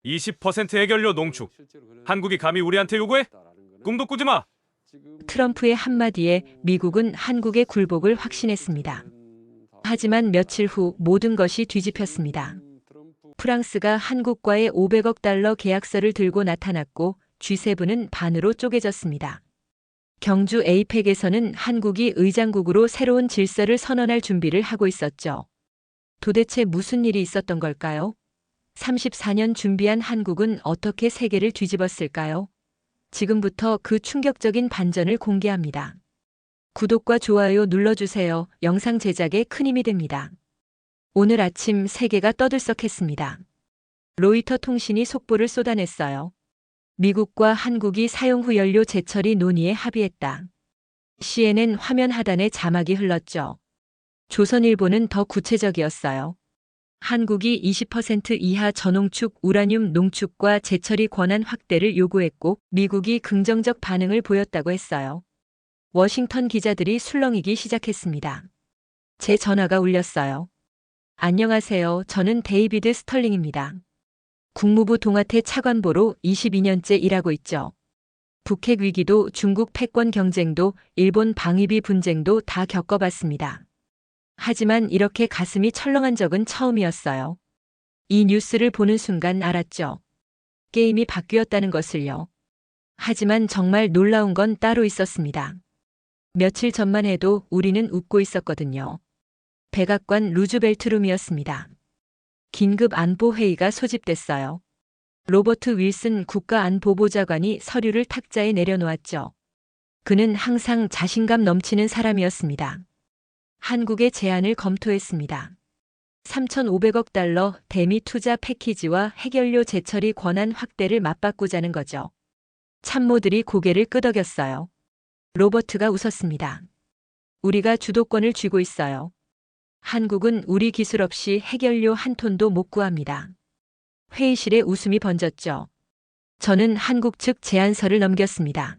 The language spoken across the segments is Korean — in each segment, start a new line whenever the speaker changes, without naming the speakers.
20% 해결료 농축. 한국이 감히 우리한테 요구해? 꿈도 꾸지 마.
트럼프의 한마디에 미국은 한국의 굴복을 확신했습니다. 하지만 며칠 후 모든 것이 뒤집혔습니다. 프랑스가 한국과의 500억 달러 계약서를 들고 나타났고 G7은 반으로 쪼개졌습니다. 경주 에이펙에서는 한국이 의장국으로 새로운 질서를 선언할 준비를 하고 있었죠. 도대체 무슨 일이 있었던 걸까요? 34년 준비한 한국은 어떻게 세계를 뒤집었을까요? 지금부터 그 충격적인 반전을 공개합니다. 구독과 좋아요 눌러주세요. 영상 제작에 큰 힘이 됩니다. 오늘 아침 세계가 떠들썩했습니다. 로이터 통신이 속보를 쏟아냈어요. 미국과 한국이 사용 후 연료 재처리 논의에 합의했다. CNN 화면 하단에 자막이 흘렀죠. 조선일보는 더 구체적이었어요. 한국이 20% 이하 저농축 우라늄 농축과 재처리 권한 확대를 요구했고 미국이 긍정적 반응을 보였다고 했어요. 워싱턴 기자들이 술렁이기 시작했습니다. 제 전화가 울렸어요. 안녕하세요. 저는 데이비드 스털링입니다. 국무부 동아태 차관보로 22년째 일하고 있죠. 북핵 위기도 중국 패권 경쟁도 일본 방위비 분쟁도 다 겪어봤습니다. 하지만 이렇게 가슴이 철렁한 적은 처음이었어요. 이 뉴스를 보는 순간 알았죠. 게임이 바뀌었다는 것을요. 하지만 정말 놀라운 건 따로 있었습니다. 며칠 전만 해도 우리는 웃고 있었거든요. 백악관 루즈벨트룸이었습니다. 긴급 안보회의가 소집됐어요. 로버트 윌슨 국가안보보좌관이 서류를 탁자에 내려놓았죠. 그는 항상 자신감 넘치는 사람이었습니다. 한국의 제안을 검토했습니다. 3,500억 달러 대미 투자 패키지와 해결료 재처리 권한 확대를 맞바꾸자는 거죠. 참모들이 고개를 끄덕였어요. 로버트가 웃었습니다. 우리가 주도권을 쥐고 있어요. 한국은 우리 기술 없이 해결료 한 톤도 못 구합니다. 회의실에 웃음이 번졌죠. 저는 한국 측 제안서를 넘겼습니다.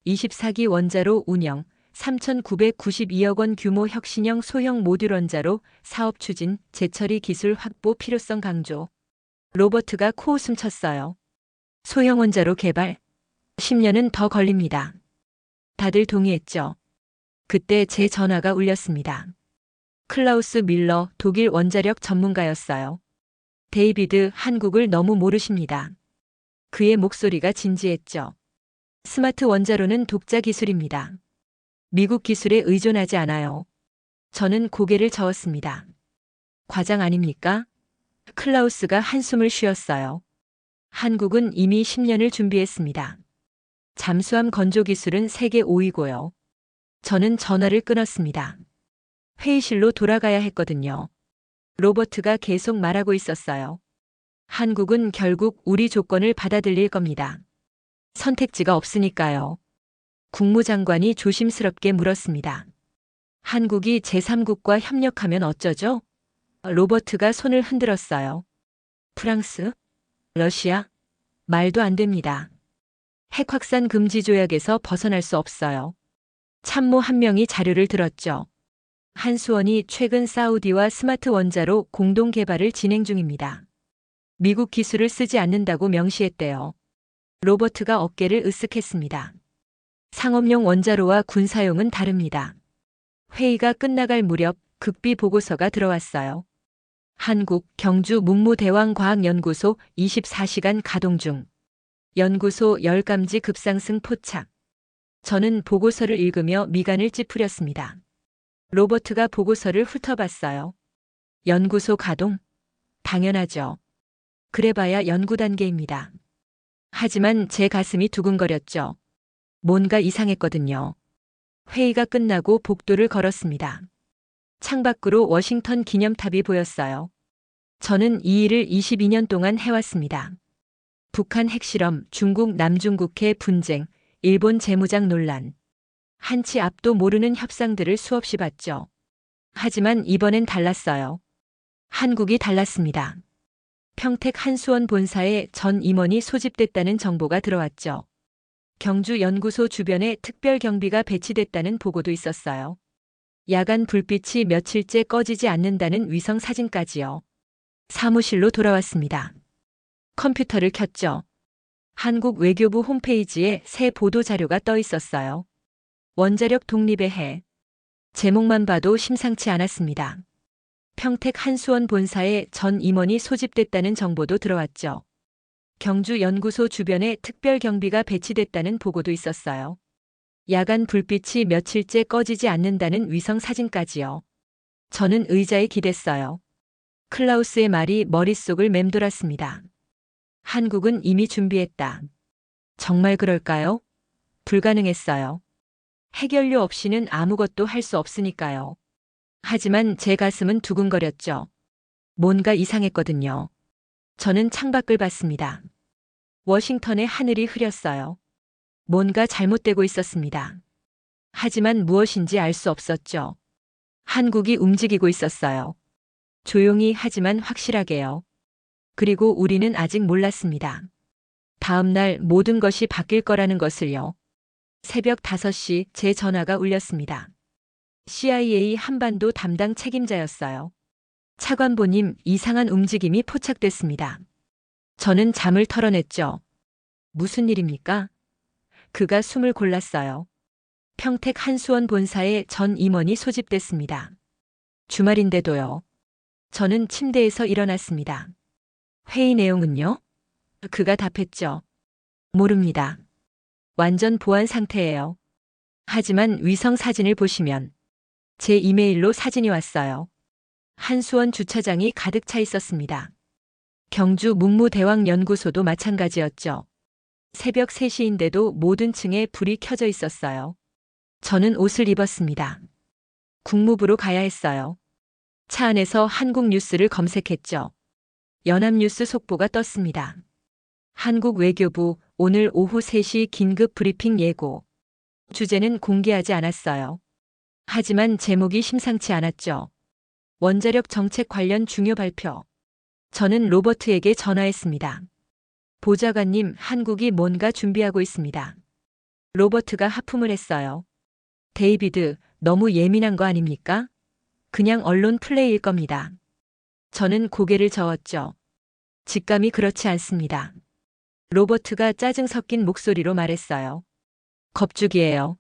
24기 원자로 운영, 3,992억 원 규모 혁신형 소형 모듈 원자로 사업 추진, 재처리 기술 확보 필요성 강조. 로버트가 코웃음 쳤어요. 소형 원자로 개발? 10년은 더 걸립니다. 다들 동의했죠. 그때 제 전화가 울렸습니다. 클라우스 밀러 독일 원자력 전문가였어요. 데이비드, 한국을 너무 모르십니다. 그의 목소리가 진지했죠. 스마트 원자로는 독자 기술입니다. 미국 기술에 의존하지 않아요. 저는 고개를 저었습니다. 과장 아닙니까? 클라우스가 한숨을 쉬었어요. 한국은 이미 10년을 준비했습니다. 잠수함 건조 기술은 세계 5위고요. 저는 전화를 끊었습니다. 회의실로 돌아가야 했거든요. 로버트가 계속 말하고 있었어요. 한국은 결국 우리 조건을 받아들일 겁니다. 선택지가 없으니까요. 국무장관이 조심스럽게 물었습니다. 한국이 제3국과 협력하면 어쩌죠? 로버트가 손을 흔들었어요. 프랑스? 러시아? 말도 안 됩니다. 핵 확산 금지 조약에서 벗어날 수 없어요. 참모 한 명이 자료를 들었죠. 한수원이 최근 사우디와 스마트 원자로 공동 개발을 진행 중입니다. 미국 기술을 쓰지 않는다고 명시했대요. 로버트가 어깨를 으쓱했습니다. 상업용 원자로와 군사용은 다릅니다. 회의가 끝나갈 무렵 극비 보고서가 들어왔어요. 한국 경주 문무대왕과학연구소 24시간 가동 중. 연구소 열감지 급상승 포착. 저는 보고서를 읽으며 미간을 찌푸렸습니다. 로버트가 보고서를 훑어봤어요. 연구소 가동? 당연하죠. 그래봐야 연구 단계입니다. 하지만 제 가슴이 두근거렸죠. 뭔가 이상했거든요. 회의가 끝나고 복도를 걸었습니다. 창밖으로 워싱턴 기념탑이 보였어요. 저는 이 일을 22년 동안 해왔습니다. 북한 핵실험, 중국 남중국해 분쟁, 일본 재무장 논란. 한치 앞도 모르는 협상들을 수없이 봤죠. 하지만 이번엔 달랐어요. 한국이 달랐습니다. 평택 한수원 본사에 전 임원이 소집됐다는 정보가 들어왔죠. 경주 연구소 주변에 특별 경비가 배치됐다는 보고도 있었어요. 야간 불빛이 며칠째 꺼지지 않는다는 위성 사진까지요. 사무실로 돌아왔습니다. 컴퓨터를 켰죠. 한국 외교부 홈페이지에 새 보도 자료가 떠 있었어요. 원자력 독립의 해. 제목만 봐도 심상치 않았습니다. 평택 한수원 본사에 전 임원이 소집됐다는 정보도 들어왔죠. 경주 연구소 주변에 특별 경비가 배치됐다는 보고도 있었어요. 야간 불빛이 며칠째 꺼지지 않는다는 위성 사진까지요. 저는 의자에 기댔어요. 클라우스의 말이 머릿속을 맴돌았습니다. 한국은 이미 준비했다. 정말 그럴까요? 불가능했어요. 해결료 없이는 아무것도 할 수 없으니까요. 하지만 제 가슴은 두근거렸죠. 뭔가 이상했거든요. 저는 창밖을 봤습니다. 워싱턴의 하늘이 흐렸어요. 뭔가 잘못되고 있었습니다. 하지만 무엇인지 알 수 없었죠. 한국이 움직이고 있었어요. 조용히 하지만 확실하게요. 그리고 우리는 아직 몰랐습니다. 다음 날 모든 것이 바뀔 거라는 것을요. 새벽 5시 제 전화가 울렸습니다. CIA 한반도 담당 책임자였어요. 차관보님, 이상한 움직임이 포착됐습니다. 저는 잠을 털어냈죠. 무슨 일입니까? 그가 숨을 골랐어요. 평택 한수원 본사에 전 임원이 소집됐습니다. 주말인데도요. 저는 침대에서 일어났습니다. 회의 내용은요? 그가 답했죠. 모릅니다. 완전 보안 상태예요. 하지만 위성 사진을 보시면 제 이메일로 사진이 왔어요. 한수원 주차장이 가득 차 있었습니다. 경주 문무대왕연구소도 마찬가지였죠. 새벽 3시인데도 모든 층에 불이 켜져 있었어요. 저는 옷을 입었습니다. 국무부로 가야 했어요. 차 안에서 한국 뉴스를 검색했죠. 연합뉴스 속보가 떴습니다. 한국 외교부 오늘 오후 3시 긴급 브리핑 예고. 주제는 공개하지 않았어요. 하지만 제목이 심상치 않았죠. 원자력 정책 관련 중요 발표. 저는 로버트에게 전화했습니다. 보좌관님, 한국이 뭔가 준비하고 있습니다. 로버트가 하품을 했어요. 데이비드, 너무 예민한 거 아닙니까? 그냥 언론 플레이일 겁니다. 저는 고개를 저었죠. 직감이 그렇지 않습니다. 로버트가 짜증 섞인 목소리로 말했어요. 겁주기예요.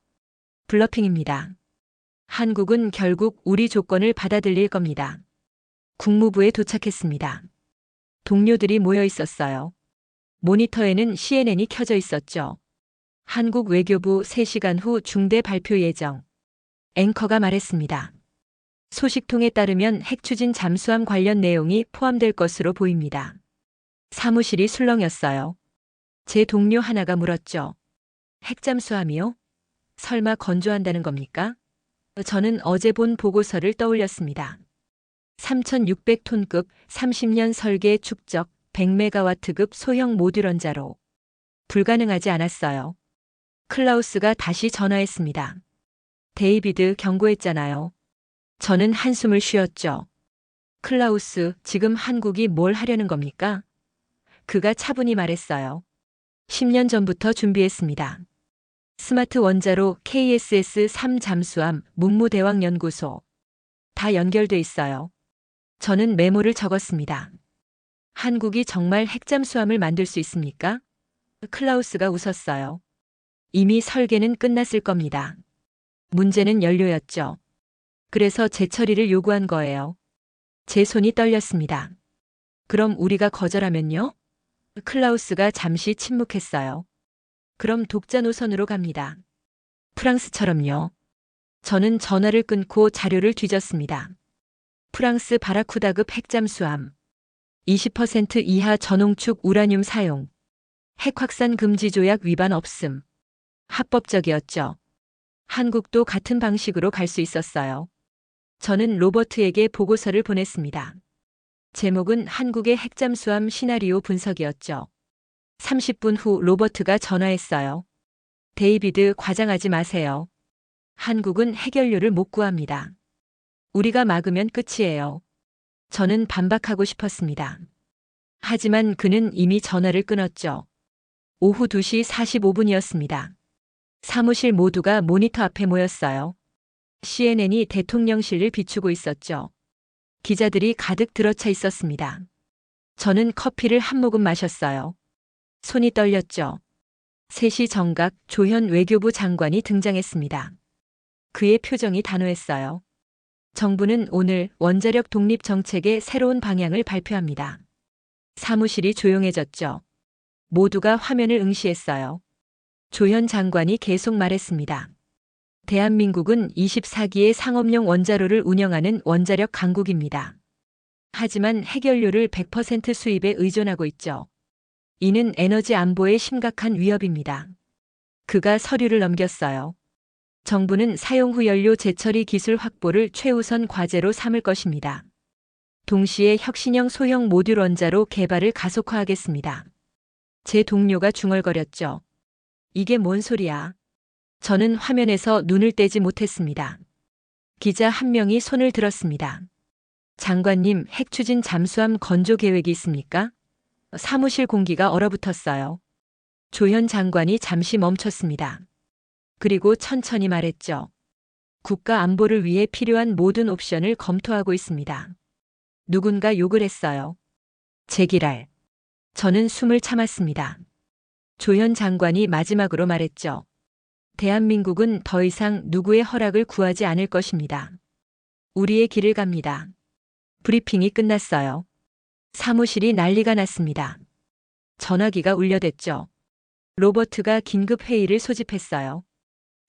블러핑입니다. 한국은 결국 우리 조건을 받아들일 겁니다. 국무부에 도착했습니다. 동료들이 모여 있었어요. 모니터에는 CNN이 켜져 있었죠. 한국 외교부 3시간 후 중대 발표 예정. 앵커가 말했습니다. 소식통에 따르면 핵추진 잠수함 관련 내용이 포함될 것으로 보입니다. 사무실이 술렁였어요. 제 동료 하나가 물었죠. 핵잠수함이요? 설마 건조한다는 겁니까? 저는 어제 본 보고서를 떠올렸습니다. 3600톤급 30년 설계 축적 100메가와트급 소형 모듈 원자로. 불가능하지 않았어요. 클라우스가 다시 전화했습니다. 데이비드 경고했잖아요. 저는 한숨을 쉬었죠. 클라우스, 지금 한국이 뭘 하려는 겁니까? 그가 차분히 말했어요. 10년 전부터 준비했습니다. 스마트 원자로 KSS-3 잠수함 문무대왕연구소. 다 연결돼 있어요. 저는 메모를 적었습니다. 한국이 정말 핵잠수함을 만들 수 있습니까? 클라우스가 웃었어요. 이미 설계는 끝났을 겁니다. 문제는 연료였죠. 그래서 재처리를 요구한 거예요. 제 손이 떨렸습니다. 그럼 우리가 거절하면요? 클라우스가 잠시 침묵했어요. 그럼 독자 노선으로 갑니다. 프랑스처럼요. 저는 전화를 끊고 자료를 뒤졌습니다. 프랑스 바라쿠다급 핵잠수함. 20% 이하 전홍축 우라늄 사용. 핵 확산 금지 조약 위반 없음. 합법적이었죠. 한국도 같은 방식으로 갈 수 있었어요. 저는 로버트에게 보고서를 보냈습니다. 제목은 한국의 핵잠수함 시나리오 분석이었죠. 30분 후 로버트가 전화했어요. 데이비드, 과장하지 마세요. 한국은 해결료를 못 구합니다. 우리가 막으면 끝이에요. 저는 반박하고 싶었습니다. 하지만 그는 이미 전화를 끊었죠. 오후 2시 45분이었습니다. 사무실 모두가 모니터 앞에 모였어요. CNN이 대통령실을 비추고 있었죠. 기자들이 가득 들어차 있었습니다. 저는 커피를 한 모금 마셨어요. 손이 떨렸죠. 3시 정각 조현 외교부 장관이 등장했습니다. 그의 표정이 단호했어요. 정부는 오늘 원자력 독립 정책의 새로운 방향을 발표합니다. 사무실이 조용해졌죠. 모두가 화면을 응시했어요. 조현 장관이 계속 말했습니다. 대한민국은 24기의 상업용 원자로를 운영하는 원자력 강국입니다. 하지만 해결료를 100% 수입에 의존하고 있죠. 이는 에너지 안보에 심각한 위협입니다. 그가 서류를 넘겼어요. 정부는 사용 후 연료 재처리 기술 확보를 최우선 과제로 삼을 것입니다. 동시에 혁신형 소형 모듈 원자로 개발을 가속화하겠습니다. 제 동료가 중얼거렸죠. 이게 뭔 소리야? 저는 화면에서 눈을 떼지 못했습니다. 기자 한 명이 손을 들었습니다. 장관님, 핵추진 잠수함 건조 계획이 있습니까? 사무실 공기가 얼어붙었어요. 조현 장관이 잠시 멈췄습니다. 그리고 천천히 말했죠. 국가 안보를 위해 필요한 모든 옵션을 검토하고 있습니다. 누군가 욕을 했어요. 제기랄. 저는 숨을 참았습니다. 조현 장관이 마지막으로 말했죠. 대한민국은 더 이상 누구의 허락을 구하지 않을 것입니다. 우리의 길을 갑니다. 브리핑이 끝났어요. 사무실이 난리가 났습니다. 전화기가 울려댔죠. 로버트가 긴급 회의를 소집했어요.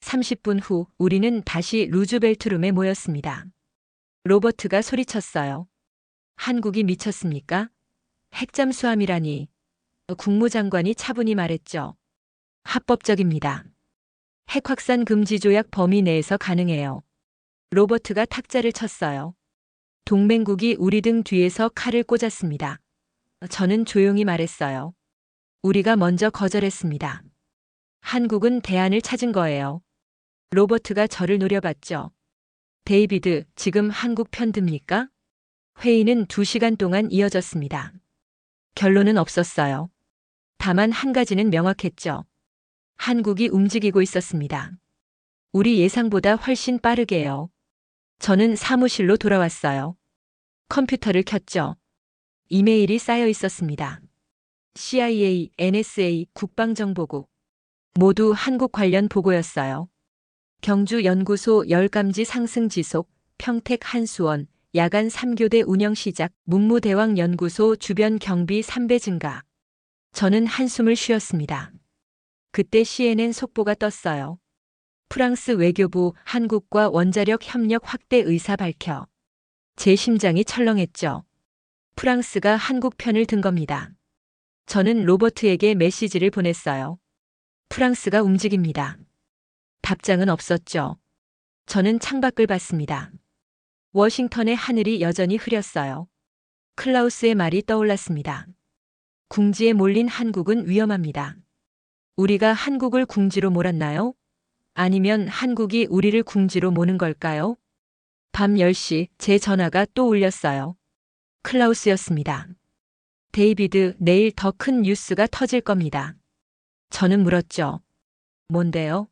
30분 후 우리는 다시 루즈벨트룸에 모였습니다. 로버트가 소리쳤어요. 한국이 미쳤습니까? 핵잠수함이라니. 국무장관이 차분히 말했죠. 합법적입니다. 핵 확산 금지 조약 범위 내에서 가능해요. 로버트가 탁자를 쳤어요. 동맹국이 우리 등 뒤에서 칼을 꽂았습니다. 저는 조용히 말했어요. 우리가 먼저 거절했습니다. 한국은 대안을 찾은 거예요. 로버트가 저를 노려봤죠. 데이비드, 지금 한국 편듭니까? 회의는 2시간 동안 이어졌습니다. 결론은 없었어요. 다만 한 가지는 명확했죠. 한국이 움직이고 있었습니다. 우리 예상보다 훨씬 빠르게요. 저는 사무실로 돌아왔어요. 컴퓨터를 켰죠. 이메일이 쌓여 있었습니다. CIA, NSA, 국방정보국. 모두 한국 관련 보고였어요. 경주연구소 열감지 상승 지속, 평택 한수원, 야간 3교대 운영 시작, 문무대왕 연구소 주변 경비 3배 증가. 저는 한숨을 쉬었습니다. 그때 CNN 속보가 떴어요. 프랑스 외교부 한국과 원자력 협력 확대 의사 밝혀. 제 심장이 철렁했죠. 프랑스가 한국 편을 든 겁니다. 저는 로버트에게 메시지를 보냈어요. 프랑스가 움직입니다. 답장은 없었죠. 저는 창밖을 봤습니다. 워싱턴의 하늘이 여전히 흐렸어요. 클라우스의 말이 떠올랐습니다. 궁지에 몰린 한국은 위험합니다. 우리가 한국을 궁지로 몰았나요? 아니면 한국이 우리를 궁지로 모는 걸까요? 밤 10시 제 전화가 또 울렸어요. 클라우스였습니다. 데이비드, 내일 더 큰 뉴스가 터질 겁니다. 저는 물었죠. 뭔데요?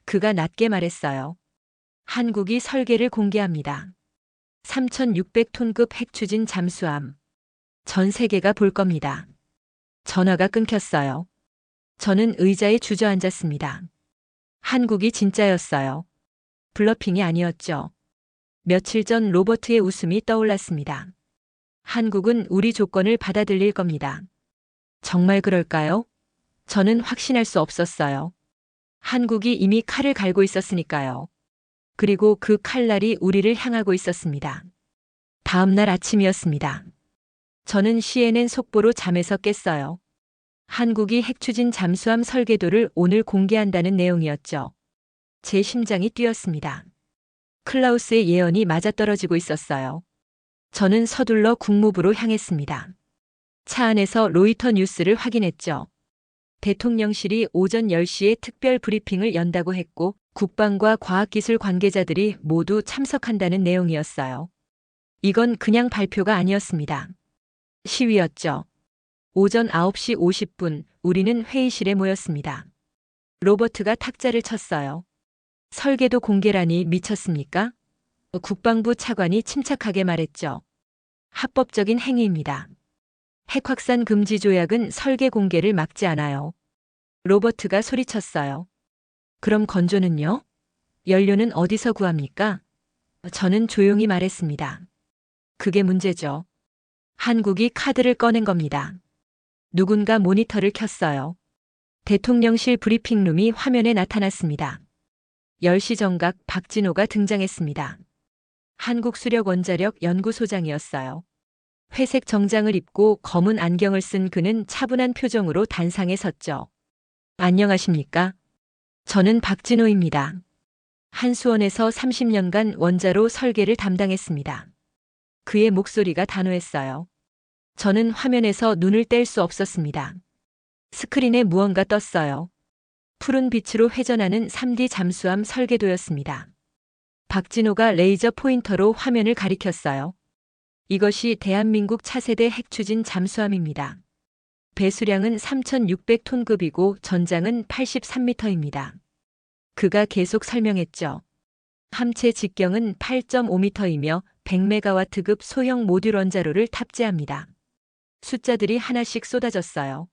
그가 낮게 말했어요. 한국이 설계를 공개합니다. 3,600톤급 핵추진 잠수함. 전 세계가 볼 겁니다. 전화가 끊겼어요. 저는 의자에 주저앉았습니다. 한국이 진짜였어요. 블러핑이 아니었죠. 며칠 전 로버트의 웃음이 떠올랐습니다. 한국은 우리 조건을 받아들일 겁니다. 정말 그럴까요? 저는 확신할 수 없었어요. 한국이 이미 칼을 갈고 있었으니까요. 그리고 그 칼날이 우리를 향하고 있었습니다. 다음 날 아침이었습니다. 저는 CNN 속보로 잠에서 깼어요. 한국이 핵추진 잠수함 설계도를 오늘 공개한다는 내용이었죠. 제 심장이 뛰었습니다. 클라우스의 예언이 맞아떨어지고 있었어요. 저는 서둘러 국무부로 향했습니다. 차 안에서 로이터 뉴스를 확인했죠. 대통령실이 오전 10시에 특별 브리핑을 연다고 했고 국방과 과학기술 관계자들이 모두 참석한다는 내용이었어요. 이건 그냥 발표가 아니었습니다. 시위였죠. 오전 9시 50분 우리는 회의실에 모였습니다. 로버트가 탁자를 쳤어요. 설계도 공개라니 미쳤습니까? 국방부 차관이 침착하게 말했죠. 합법적인 행위입니다. 핵 확산 금지 조약은 설계 공개를 막지 않아요. 로버트가 소리쳤어요. 그럼 건조는요? 연료는 어디서 구합니까? 저는 조용히 말했습니다. 그게 문제죠. 한국이 카드를 꺼낸 겁니다. 누군가 모니터를 켰어요. 대통령실 브리핑룸이 화면에 나타났습니다. 10시 정각 박진호가 등장했습니다. 한국수력원자력연구소장이었어요. 회색 정장을 입고 검은 안경을 쓴 그는 차분한 표정으로 단상에 섰죠. 안녕하십니까? 저는 박진호입니다. 한수원에서 30년간 원자로 설계를 담당했습니다. 그의 목소리가 단호했어요. 저는 화면에서 눈을 뗄 수 없었습니다. 스크린에 무언가 떴어요. 푸른 빛으로 회전하는 3D 잠수함 설계도였습니다. 박진호가 레이저 포인터로 화면을 가리켰어요. 이것이 대한민국 차세대 핵추진 잠수함입니다. 배수량은 3,600톤급이고 전장은 83m입니다. 그가 계속 설명했죠. 함체 직경은 8.5m이며 100메가와트급 소형 모듈 원자로를 탑재합니다. 숫자들이 하나씩 쏟아졌어요.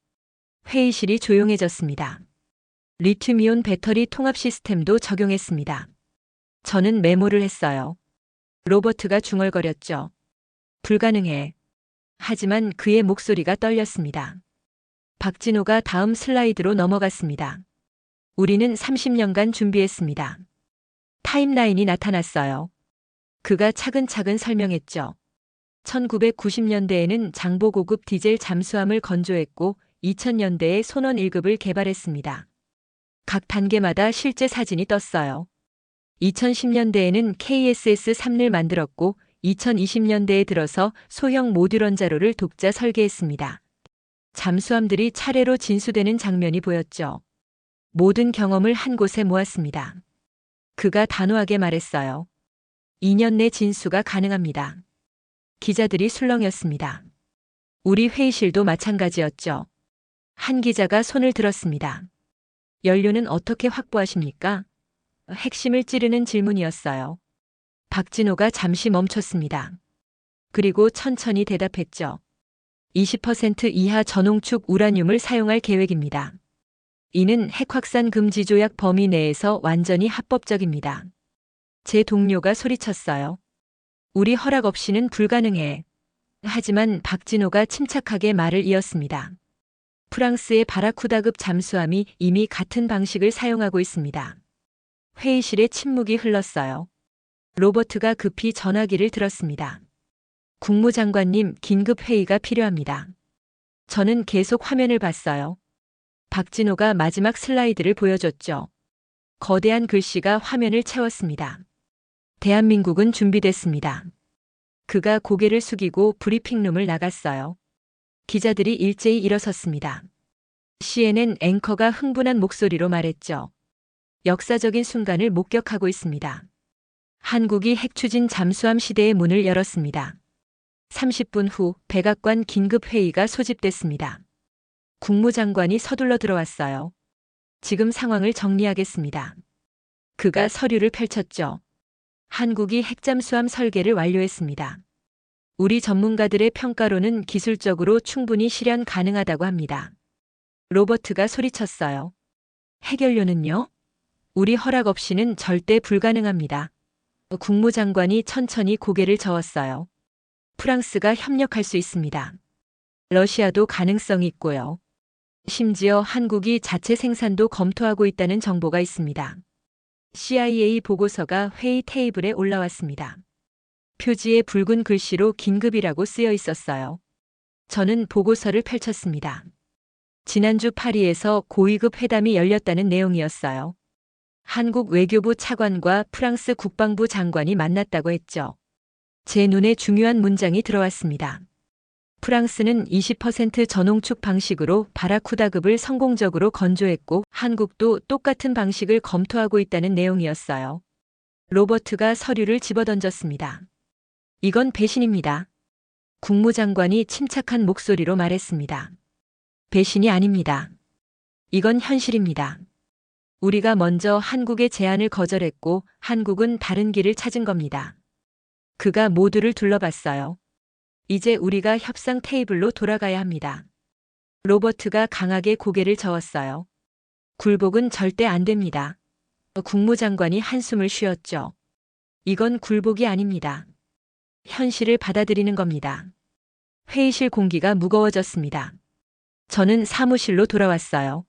회의실이 조용해졌습니다. 리튬이온 배터리 통합 시스템도 적용했습니다. 저는 메모를 했어요. 로버트가 중얼거렸죠. 불가능해. 하지만 그의 목소리가 떨렸습니다. 박진호가 다음 슬라이드로 넘어갔습니다. 우리는 30년간 준비했습니다. 타임라인이 나타났어요. 그가 차근차근 설명했죠. 1990년대에는 장보고급 디젤 잠수함을 건조했고 2000년대에 손원 1급을 개발했습니다. 각 단계마다 실제 사진이 떴어요. 2010년대에는 KSS-3를 만들었고 2020년대에 들어서 소형 모듈 원자로를 독자 설계했습니다. 잠수함들이 차례로 진수되는 장면이 보였죠. 모든 경험을 한 곳에 모았습니다. 그가 단호하게 말했어요. 2년 내 진수가 가능합니다. 기자들이 술렁였습니다. 우리 회의실도 마찬가지였죠. 한 기자가 손을 들었습니다. 연료는 어떻게 확보하십니까? 핵심을 찌르는 질문이었어요. 박진호가 잠시 멈췄습니다. 그리고 천천히 대답했죠. 20% 이하 전홍축 우라늄을 사용할 계획입니다. 이는 핵 확산 금지 조약 범위 내에서 완전히 합법적입니다. 제 동료가 소리쳤어요. 우리 허락 없이는 불가능해. 하지만 박진호가 침착하게 말을 이었습니다. 프랑스의 바라쿠다급 잠수함이 이미 같은 방식을 사용하고 있습니다. 회의실에 침묵이 흘렀어요. 로버트가 급히 전화기를 들었습니다. 국무장관님, 긴급 회의가 필요합니다. 저는 계속 화면을 봤어요. 박진호가 마지막 슬라이드를 보여줬죠. 거대한 글씨가 화면을 채웠습니다. 대한민국은 준비됐습니다. 그가 고개를 숙이고 브리핑룸을 나갔어요. 기자들이 일제히 일어섰습니다. CNN 앵커가 흥분한 목소리로 말했죠. 역사적인 순간을 목격하고 있습니다. 한국이 핵추진 잠수함 시대의 문을 열었습니다. 30분 후 백악관 긴급회의가 소집됐습니다. 국무장관이 서둘러 들어왔어요. 지금 상황을 정리하겠습니다. 그가 서류를 펼쳤죠. 한국이 핵잠수함 설계를 완료했습니다. 우리 전문가들의 평가로는 기술적으로 충분히 실현 가능하다고 합니다. 로버트가 소리쳤어요. 핵연료는요? 우리 허락 없이는 절대 불가능합니다. 국무장관이 천천히 고개를 저었어요. 프랑스가 협력할 수 있습니다. 러시아도 가능성이 있고요. 심지어 한국이 자체 생산도 검토하고 있다는 정보가 있습니다. CIA 보고서가 회의 테이블에 올라왔습니다. 표지에 붉은 글씨로 긴급이라고 쓰여 있었어요. 저는 보고서를 펼쳤습니다. 지난주 파리에서 고위급 회담이 열렸다는 내용이었어요. 한국 외교부 차관과 프랑스 국방부 장관이 만났다고 했죠. 제 눈에 중요한 문장이 들어왔습니다. 프랑스는 20% 전홍축 방식으로 바라쿠다급을 성공적으로 건조했고 한국도 똑같은 방식을 검토하고 있다는 내용이었어요. 로버트가 서류를 집어던졌습니다. 이건 배신입니다. 국무장관이 침착한 목소리로 말했습니다. 배신이 아닙니다. 이건 현실입니다. 우리가 먼저 한국의 제안을 거절했고 한국은 다른 길을 찾은 겁니다. 그가 모두를 둘러봤어요. 이제 우리가 협상 테이블로 돌아가야 합니다. 로버트가 강하게 고개를 저었어요. 굴복은 절대 안 됩니다. 국무장관이 한숨을 쉬었죠. 이건 굴복이 아닙니다. 현실을 받아들이는 겁니다. 회의실 공기가 무거워졌습니다. 저는 사무실로 돌아왔어요.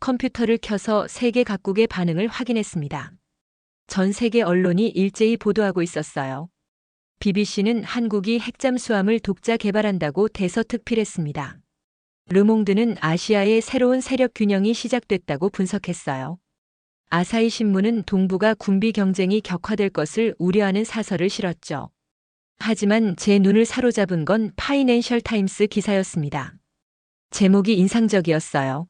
컴퓨터를 켜서 세계 각국의 반응을 확인했습니다. 전 세계 언론이 일제히 보도하고 있었어요. BBC는 한국이 핵잠수함을 독자 개발한다고 대서특필했습니다. 르몽드는 아시아의 새로운 세력 균형이 시작됐다고 분석했어요. 아사히 신문은 동북아 군비 경쟁이 격화될 것을 우려하는 사설을 실었죠. 하지만 제 눈을 사로잡은 건 파이낸셜 타임스 기사였습니다. 제목이 인상적이었어요.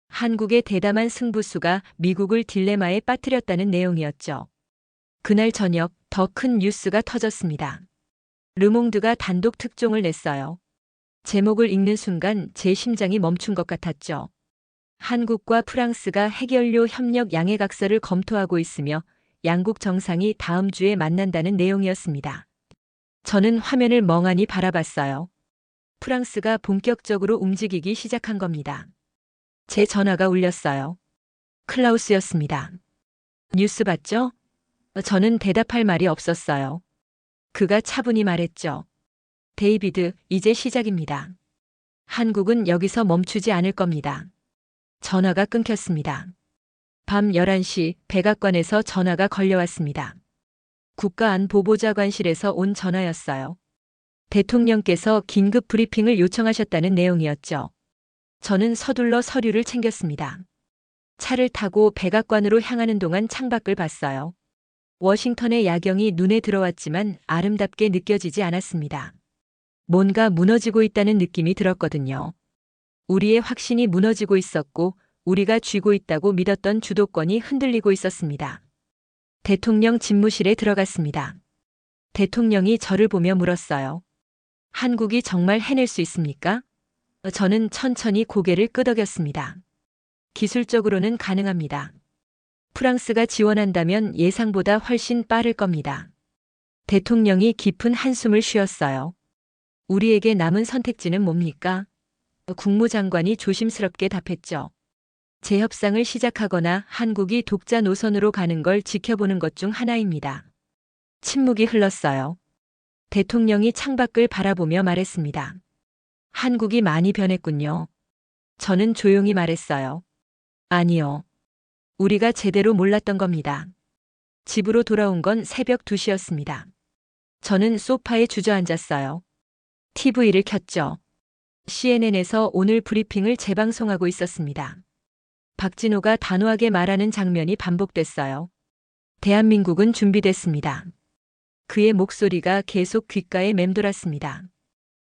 한국의 대담한 승부수가 미국을 딜레마에 빠뜨렸다는 내용이었죠. 그날 저녁 더 큰 뉴스가 터졌습니다. 르몽드가 단독 특종을 냈어요. 제목을 읽는 순간 제 심장이 멈춘 것 같았죠. 한국과 프랑스가 핵연료 협력 양해각서를 검토하고 있으며 양국 정상이 다음 주에 만난다는 내용이었습니다. 저는 화면을 멍하니 바라봤어요. 프랑스가 본격적으로 움직이기 시작한 겁니다. 제 전화가 울렸어요. 클라우스였습니다. 뉴스 봤죠? 저는 대답할 말이 없었어요. 그가 차분히 말했죠. 데이비드, 이제 시작입니다. 한국은 여기서 멈추지 않을 겁니다. 전화가 끊겼습니다. 밤 11시 백악관에서 전화가 걸려왔습니다. 국가안보보좌관실에서 온 전화였어요. 대통령께서 긴급 브리핑을 요청하셨다는 내용이었죠. 저는 서둘러 서류를 챙겼습니다. 차를 타고 백악관으로 향하는 동안 창밖을 봤어요. 워싱턴의 야경이 눈에 들어왔지만 아름답게 느껴지지 않았습니다. 뭔가 무너지고 있다는 느낌이 들었거든요. 우리의 확신이 무너지고 있었고 우리가 쥐고 있다고 믿었던 주도권이 흔들리고 있었습니다. 대통령 집무실에 들어갔습니다. 대통령이 저를 보며 물었어요. 한국이 정말 해낼 수 있습니까? 저는 천천히 고개를 끄덕였습니다. 기술적으로는 가능합니다. 프랑스가 지원한다면 예상보다 훨씬 빠를 겁니다. 대통령이 깊은 한숨을 쉬었어요. 우리에게 남은 선택지는 뭡니까? 국무장관이 조심스럽게 답했죠. 재협상을 시작하거나 한국이 독자 노선으로 가는 걸 지켜보는 것 중 하나입니다. 침묵이 흘렀어요. 대통령이 창밖을 바라보며 말했습니다. 한국이 많이 변했군요. 저는 조용히 말했어요. 아니요. 우리가 제대로 몰랐던 겁니다. 집으로 돌아온 건 새벽 2시였습니다. 저는 소파에 주저앉았어요. TV를 켰죠. CNN에서 오늘 브리핑을 재방송하고 있었습니다. 박진호가 단호하게 말하는 장면이 반복됐어요. 대한민국은 준비됐습니다. 그의 목소리가 계속 귓가에 맴돌았습니다.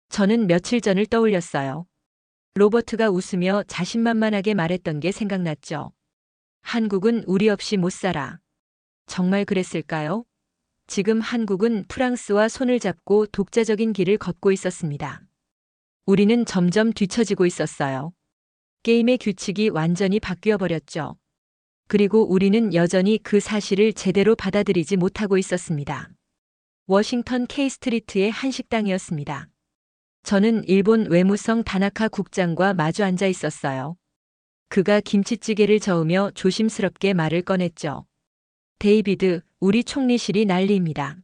저는 며칠 전을 떠올렸어요. 로버트가 웃으며 자신만만하게 말했던 게 생각났죠. 한국은 우리 없이 못 살아. 정말 그랬을까요? 지금 한국은 프랑스와 손을 잡고 독자적인 길을 걷고 있었습니다. 우리는 점점 뒤처지고 있었어요. 게임의 규칙이 완전히 바뀌어 버렸죠. 그리고 우리는 여전히 그 사실을 제대로 받아들이지 못하고 있었습니다. 워싱턴 K스트리트의 한 식당이었습니다. 저는 일본 외무성 다나카 국장과 마주 앉아 있었어요. 그가 김치찌개를 저으며 조심스럽게 말을 꺼냈죠. 데이비드, 우리 총리실이 난리입니다.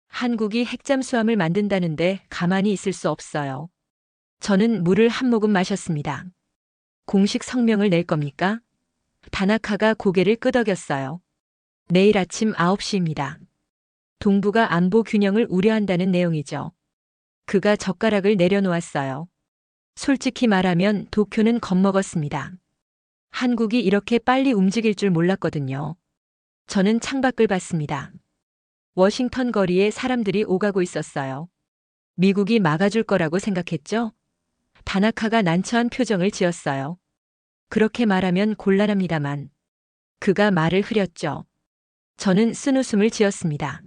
한국이 핵잠수함을 만든다는데 가만히 있을 수 없어요. 저는 물을 한 모금 마셨습니다. 공식 성명을 낼 겁니까? 다나카가 고개를 끄덕였어요. 내일 아침 9시입니다. 동북아 안보 균형을 우려한다는 내용이죠. 그가 젓가락을 내려놓았어요. 솔직히 말하면 도쿄는 겁먹었습니다. 한국이 이렇게 빨리 움직일 줄 몰랐거든요. 저는 창밖을 봤습니다. 워싱턴 거리에 사람들이 오가고 있었어요. 미국이 막아줄 거라고 생각했죠? 다나카가 난처한 표정을 지었어요. 그렇게 말하면 곤란합니다만. 그가 말을 흐렸죠. 저는 쓴웃음을 지었습니다.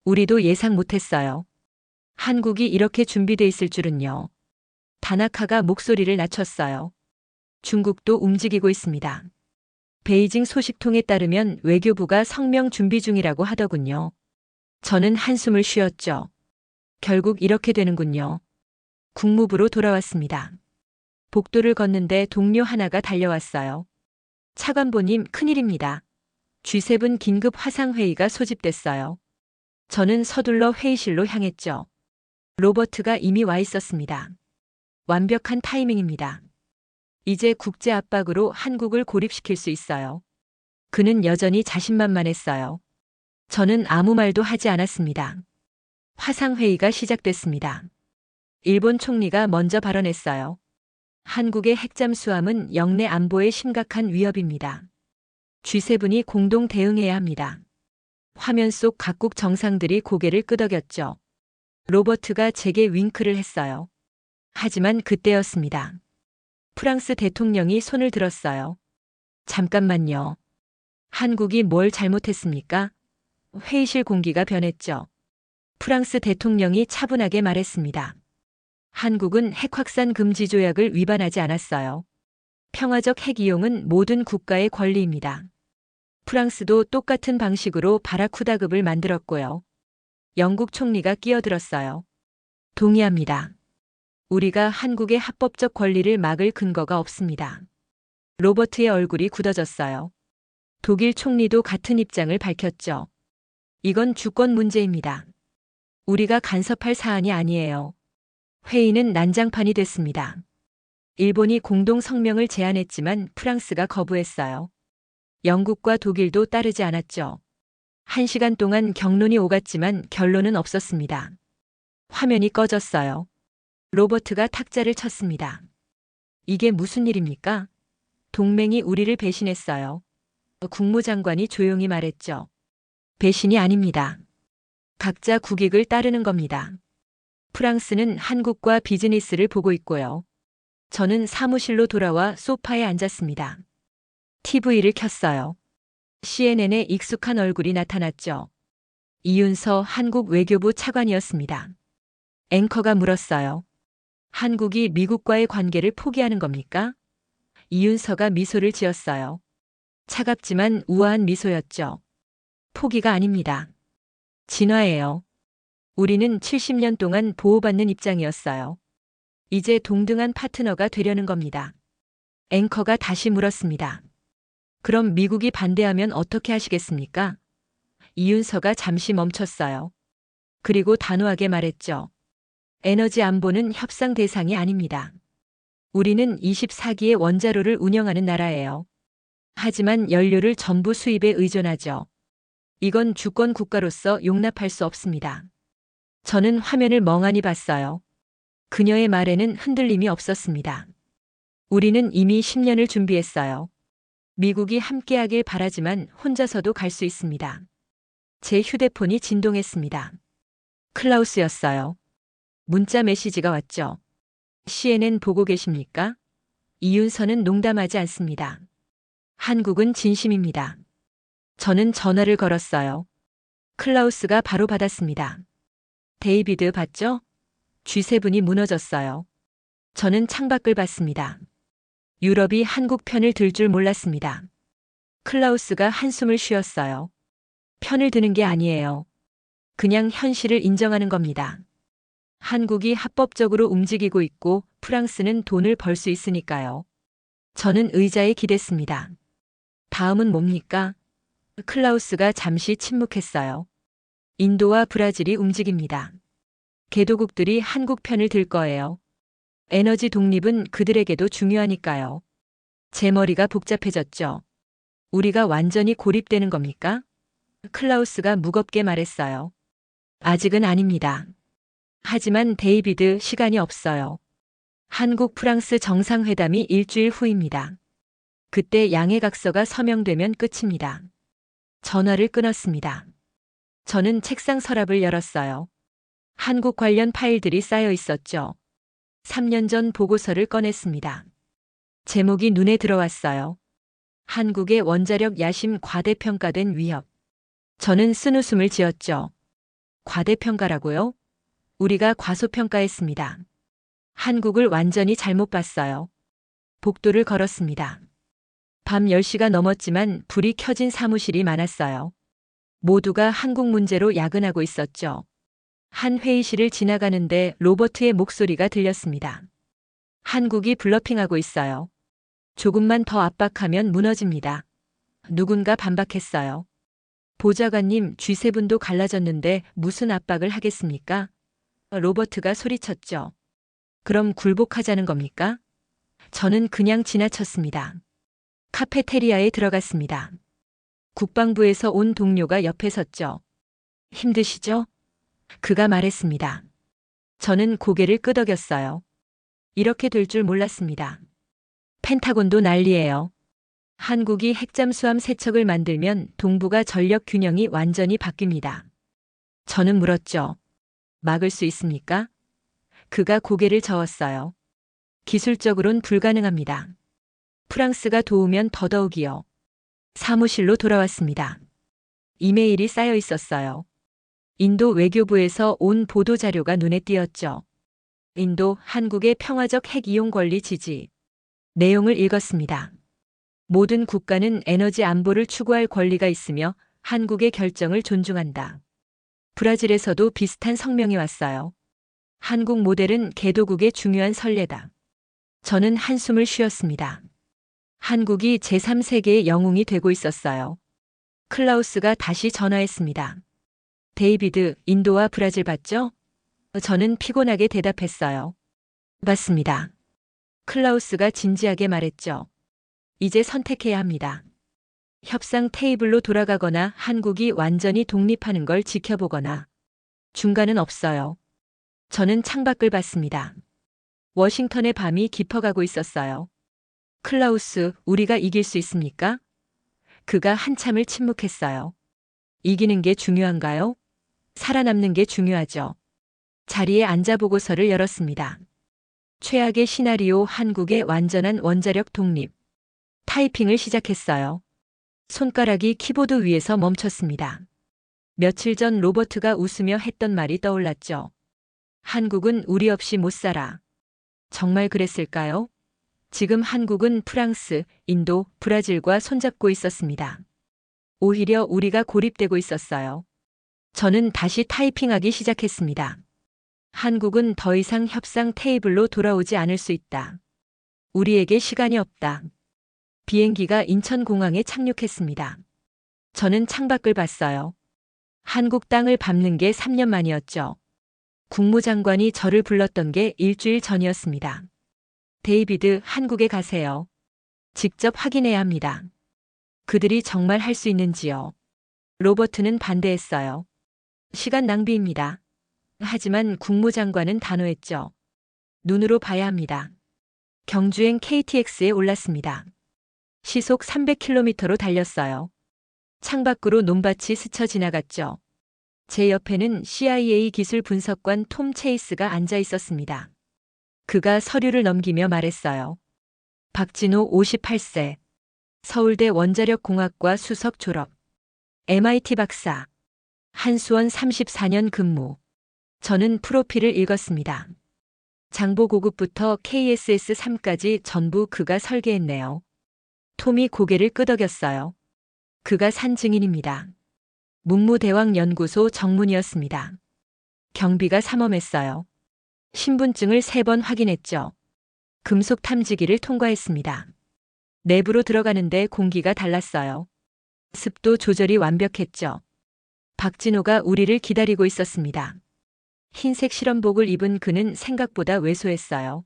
우리도 예상 못했어요. 한국이 이렇게 준비돼 있을 줄은요. 다나카가 목소리를 낮췄어요. 중국도 움직이고 있습니다. 베이징 소식통에 따르면 외교부가 성명 준비 중이라고 하더군요. 저는 한숨을 쉬었죠. 결국 이렇게 되는군요. 국무부로 돌아왔습니다. 복도를 걷는데 동료 하나가 달려왔어요. 차관보님, 큰일입니다. G7 긴급 화상회의가 소집됐어요. 저는 서둘러 회의실로 향했죠. 로버트가 이미 와 있었습니다. 완벽한 타이밍입니다. 이제 국제 압박으로 한국을 고립시킬 수 있어요. 그는 여전히 자신만만했어요. 저는 아무 말도 하지 않았습니다. 화상회의가 시작됐습니다. 일본 총리가 먼저 발언했어요. 한국의 핵잠수함은 영내 안보에 심각한 위협입니다. G7이 공동 대응해야 합니다. 화면 속 각국 정상들이 고개를 끄덕였죠. 로버트가 제게 윙크를 했어요. 하지만 그때였습니다. 프랑스 대통령이 손을 들었어요. 잠깐만요. 한국이 뭘 잘못했습니까? 회의실 공기가 변했죠. 프랑스 대통령이 차분하게 말했습니다. 한국은 핵 확산 금지 조약을 위반하지 않았어요. 평화적 핵 이용은 모든 국가의 권리입니다. 프랑스도 똑같은 방식으로 바라쿠다급을 만들었고요. 영국 총리가 끼어들었어요. 동의합니다. 우리가 한국의 합법적 권리를 막을 근거가 없습니다. 로버트의 얼굴이 굳어졌어요. 독일 총리도 같은 입장을 밝혔죠. 이건 주권 문제입니다. 우리가 간섭할 사안이 아니에요. 회의는 난장판이 됐습니다. 일본이 공동 성명을 제안했지만 프랑스가 거부했어요. 영국과 독일도 따르지 않았죠. 1시간 동안 격론이 오갔지만 결론은 없었습니다. 화면이 꺼졌어요. 로버트가 탁자를 쳤습니다. 이게 무슨 일입니까? 동맹이 우리를 배신했어요. 국무장관이 조용히 말했죠. 배신이 아닙니다. 각자 국익을 따르는 겁니다. 프랑스는 한국과 비즈니스를 보고 있고요. 저는 사무실로 돌아와 소파에 앉았습니다. TV를 켰어요. CNN에 익숙한 얼굴이 나타났죠. 이윤서 한국 외교부 차관이었습니다. 앵커가 물었어요. 한국이 미국과의 관계를 포기하는 겁니까? 이윤서가 미소를 지었어요. 차갑지만 우아한 미소였죠. 포기가 아닙니다. 진화예요. 우리는 70년 동안 보호받는 입장이었어요. 이제 동등한 파트너가 되려는 겁니다. 앵커가 다시 물었습니다. 그럼 미국이 반대하면 어떻게 하시겠습니까? 이윤서가 잠시 멈췄어요. 그리고 단호하게 말했죠. 에너지 안보는 협상 대상이 아닙니다. 우리는 24기의 원자로를 운영하는 나라예요. 하지만 연료를 전부 수입에 의존하죠. 이건 주권 국가로서 용납할 수 없습니다. 저는 화면을 멍하니 봤어요. 그녀의 말에는 흔들림이 없었습니다. 우리는 이미 10년을 준비했어요. 미국이 함께하길 바라지만 혼자서도 갈 수 있습니다. 제 휴대폰이 진동했습니다. 클라우스였어요. 문자 메시지가 왔죠. CNN 보고 계십니까? 이윤서는 농담하지 않습니다. 한국은 진심입니다. 저는 전화를 걸었어요. 클라우스가 바로 받았습니다. 데이비드 봤죠? G7이 무너졌어요. 저는 창밖을 봤습니다. 유럽이 한국 편을 들 줄 몰랐습니다. 클라우스가 한숨을 쉬었어요. 편을 드는 게 아니에요. 그냥 현실을 인정하는 겁니다. 한국이 합법적으로 움직이고 있고 프랑스는 돈을 벌 수 있으니까요. 저는 의자에 기댔습니다. 다음은 뭡니까? 클라우스가 잠시 침묵했어요. 인도와 브라질이 움직입니다. 개도국들이 한국 편을 들 거예요. 에너지 독립은 그들에게도 중요하니까요. 제 머리가 복잡해졌죠. 우리가 완전히 고립되는 겁니까? 클라우스가 무겁게 말했어요. 아직은 아닙니다. 하지만 데이비드, 시간이 없어요. 한국 프랑스 정상회담이 일주일 후입니다. 그때 양해각서가 서명되면 끝입니다. 전화를 끊었습니다. 저는 책상 서랍을 열었어요. 한국 관련 파일들이 쌓여 있었죠. 3년 전 보고서를 꺼냈습니다. 제목이 눈에 들어왔어요. 한국의 원자력 야심 과대평가된 위협. 저는 쓴웃음을 지었죠. 과대평가라고요? 우리가 과소평가했습니다. 한국을 완전히 잘못 봤어요. 복도를 걸었습니다. 밤 10시가 넘었지만 불이 켜진 사무실이 많았어요. 모두가 한국 문제로 야근하고 있었죠. 한 회의실을 지나가는데 로버트의 목소리가 들렸습니다. 한국이 블러핑하고 있어요. 조금만 더 압박하면 무너집니다. 누군가 반박했어요. 보좌관님, G7도 갈라졌는데 무슨 압박을 하겠습니까? 로버트가 소리쳤죠. 그럼 굴복하자는 겁니까? 저는 그냥 지나쳤습니다. 카페테리아에 들어갔습니다. 국방부에서 온 동료가 옆에 섰죠. 힘드시죠? 그가 말했습니다. 저는 고개를 끄덕였어요. 이렇게 될 줄 몰랐습니다. 펜타곤도 난리예요. 한국이 핵잠수함 3척을 만들면 동북아 전력 균형이 완전히 바뀝니다. 저는 물었죠. 막을 수 있습니까? 그가 고개를 저었어요. 기술적으론 불가능합니다. 프랑스가 도우면 더더욱이요. 사무실로 돌아왔습니다. 이메일이 쌓여 있었어요. 인도 외교부에서 온 보도 자료가 눈에 띄었죠. 인도, 한국의 평화적 핵 이용 권리 지지. 내용을 읽었습니다. 모든 국가는 에너지 안보를 추구할 권리가 있으며 한국의 결정을 존중한다. 브라질에서도 비슷한 성명이 왔어요. 한국 모델은 개도국의 중요한 선례다. 저는 한숨을 쉬었습니다. 한국이 제3세계의 영웅이 되고 있었어요. 클라우스가 다시 전화했습니다. 데이비드, 인도와 브라질 봤죠? 저는 피곤하게 대답했어요. 맞습니다. 클라우스가 진지하게 말했죠. 이제 선택해야 합니다. 협상 테이블로 돌아가거나 한국이 완전히 독립하는 걸 지켜보거나 중간은 없어요. 저는 창밖을 봤습니다. 워싱턴의 밤이 깊어가고 있었어요. 클라우스, 우리가 이길 수 있습니까? 그가 한참을 침묵했어요. 이기는 게 중요한가요? 살아남는 게 중요하죠. 자리에 앉아 보고서를 열었습니다. 최악의 시나리오 한국의 완전한 원자력 독립. 타이핑을 시작했어요. 손가락이 키보드 위에서 멈췄습니다. 며칠 전 로버트가 웃으며 했던 말이 떠올랐죠. 한국은 우리 없이 못 살아. 정말 그랬을까요? 지금 한국은 프랑스, 인도, 브라질과 손잡고 있었습니다. 오히려 우리가 고립되고 있었어요. 저는 다시 타이핑하기 시작했습니다. 한국은 더 이상 협상 테이블로 돌아오지 않을 수 있다. 우리에게 시간이 없다. 비행기가 인천공항에 착륙했습니다. 저는 창밖을 봤어요. 한국 땅을 밟는 게 3년 만이었죠. 국무장관이 저를 불렀던 게 일주일 전이었습니다. 데이비드, 한국에 가세요. 직접 확인해야 합니다. 그들이 정말 할 수 있는지요. 로버트는 반대했어요. 시간 낭비입니다. 하지만 국무장관은 단호했죠. 눈으로 봐야 합니다. 경주행 KTX에 올랐습니다. 시속 300km로 달렸어요. 창밖으로 논밭이 스쳐 지나갔죠. 제 옆에는 CIA 기술 분석관 톰 체이스가 앉아 있었습니다. 그가 서류를 넘기며 말했어요. 박진호 58세. 서울대 원자력공학과 수석 졸업. MIT 박사. 한수원 34년 근무. 저는 프로필을 읽었습니다. 장보 고급부터 KSS-3까지 전부 그가 설계했네요. 톰이 고개를 끄덕였어요. 그가 산 증인입니다. 문무대왕연구소 정문이었습니다. 경비가 삼엄했어요. 신분증을 3번 확인했죠. 금속 탐지기를 통과했습니다. 내부로 들어가는데 공기가 달랐어요. 습도 조절이 완벽했죠. 박진호가 우리를 기다리고 있었습니다. 흰색 실험복을 입은 그는 생각보다 왜소했어요.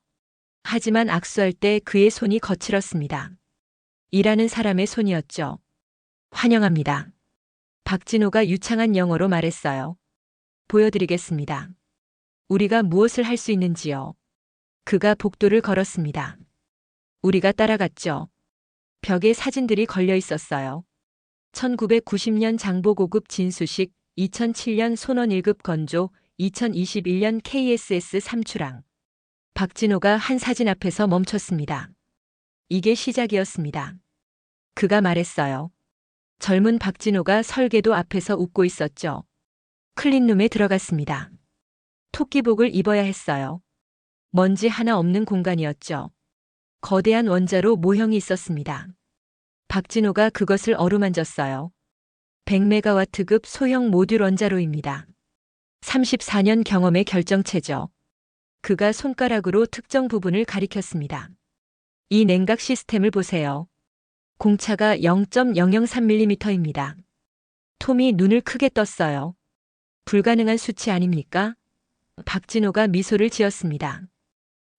하지만 악수할 때 그의 손이 거칠었습니다. 일하는 사람의 손이었죠. 환영합니다. 박진호가 유창한 영어로 말했어요. 보여드리겠습니다. 우리가 무엇을 할 수 있는지요. 그가 복도를 걸었습니다. 우리가 따라갔죠. 벽에 사진들이 걸려 있었어요. 1990년 장보고급 진수식, 2007년 손원 1급 건조, 2021년 KSS 3출항. 박진호가 한 사진 앞에서 멈췄습니다. 이게 시작이었습니다. 그가 말했어요. 젊은 박진호가 설계도 앞에서 웃고 있었죠. 클린룸에 들어갔습니다. 토끼복을 입어야 했어요. 먼지 하나 없는 공간이었죠. 거대한 원자로 모형이 있었습니다. 박진호가 그것을 어루만졌어요. 100메가와트급 소형 모듈 원자로입니다. 34년 경험의 결정체죠. 그가 손가락으로 특정 부분을 가리켰습니다. 이 냉각 시스템을 보세요. 공차가 0.003mm입니다. 톰이 눈을 크게 떴어요. 불가능한 수치 아닙니까? 박진호가 미소를 지었습니다.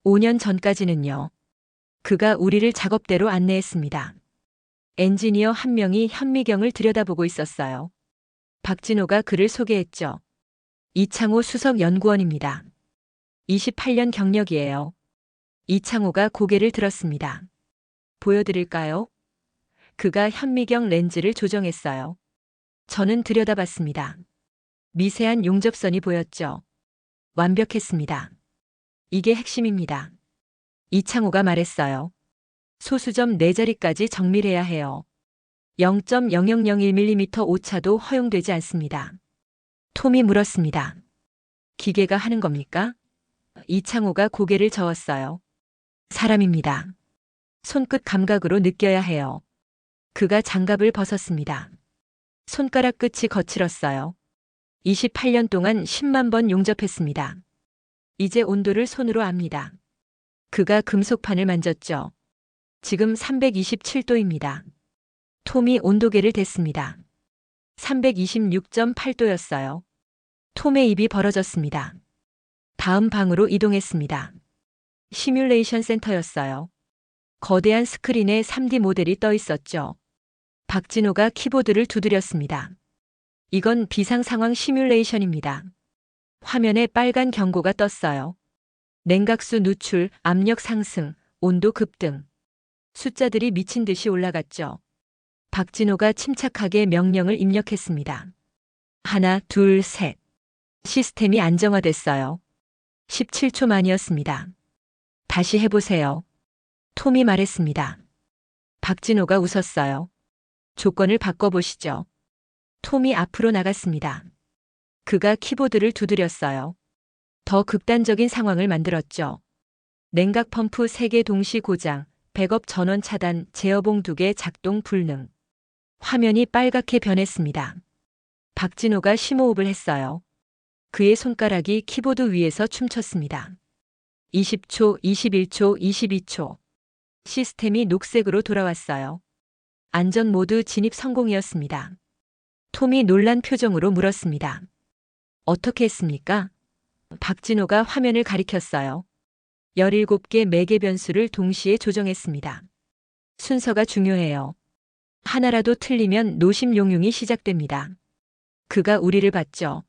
5년 전까지는요. 그가 우리를 작업대로 안내했습니다. 엔지니어 한 명이 현미경을 들여다보고 있었어요. 박진호가 그를 소개했죠. 이창호 수석 연구원입니다. 28년 경력이에요. 이창호가 고개를 들었습니다. 보여드릴까요? 그가 현미경 렌즈를 조정했어요. 저는 들여다봤습니다. 미세한 용접선이 보였죠. 완벽했습니다. 이게 핵심입니다. 이창호가 말했어요. 소수점 4자리까지 정밀해야 해요. 0.0001mm 오차도 허용되지 않습니다. 톰이 물었습니다. 기계가 하는 겁니까? 이창호가 고개를 저었어요. 사람입니다. 손끝 감각으로 느껴야 해요. 그가 장갑을 벗었습니다. 손가락 끝이 거칠었어요. 28년 동안 10만 번 용접했습니다. 이제 온도를 손으로 압니다. 그가 금속판을 만졌죠. 지금 327도입니다. 톰이 온도계를 댔습니다. 326.8도였어요. 톰의 입이 벌어졌습니다. 다음 방으로 이동했습니다. 시뮬레이션 센터였어요. 거대한 스크린에 3D 모델이 떠 있었죠. 박진호가 키보드를 두드렸습니다. 이건 비상 상황 시뮬레이션입니다. 화면에 빨간 경고가 떴어요. 냉각수 누출, 압력 상승, 온도 급등. 숫자들이 미친 듯이 올라갔죠. 박진호가 침착하게 명령을 입력했습니다. 하나, 둘, 셋. 시스템이 안정화됐어요. 17초 만이었습니다. 다시 해보세요. 톰이 말했습니다. 박진호가 웃었어요. 조건을 바꿔보시죠. 톰이 앞으로 나갔습니다. 그가 키보드를 두드렸어요. 더 극단적인 상황을 만들었죠. 냉각 펌프 3개 동시 고장, 백업 전원 차단, 제어봉 2개 작동 불능. 화면이 빨갛게 변했습니다. 박진호가 심호흡을 했어요. 그의 손가락이 키보드 위에서 춤췄습니다. 20초, 21초, 22초. 시스템이 녹색으로 돌아왔어요. 안전 모드 진입 성공이었습니다. 톰이 놀란 표정으로 물었습니다. 어떻게 했습니까? 박진호가 화면을 가리켰어요. 17개 매개 변수를 동시에 조정했습니다. 순서가 중요해요. 하나라도 틀리면 노심 용융이 시작됩니다. 그가 우리를 봤죠.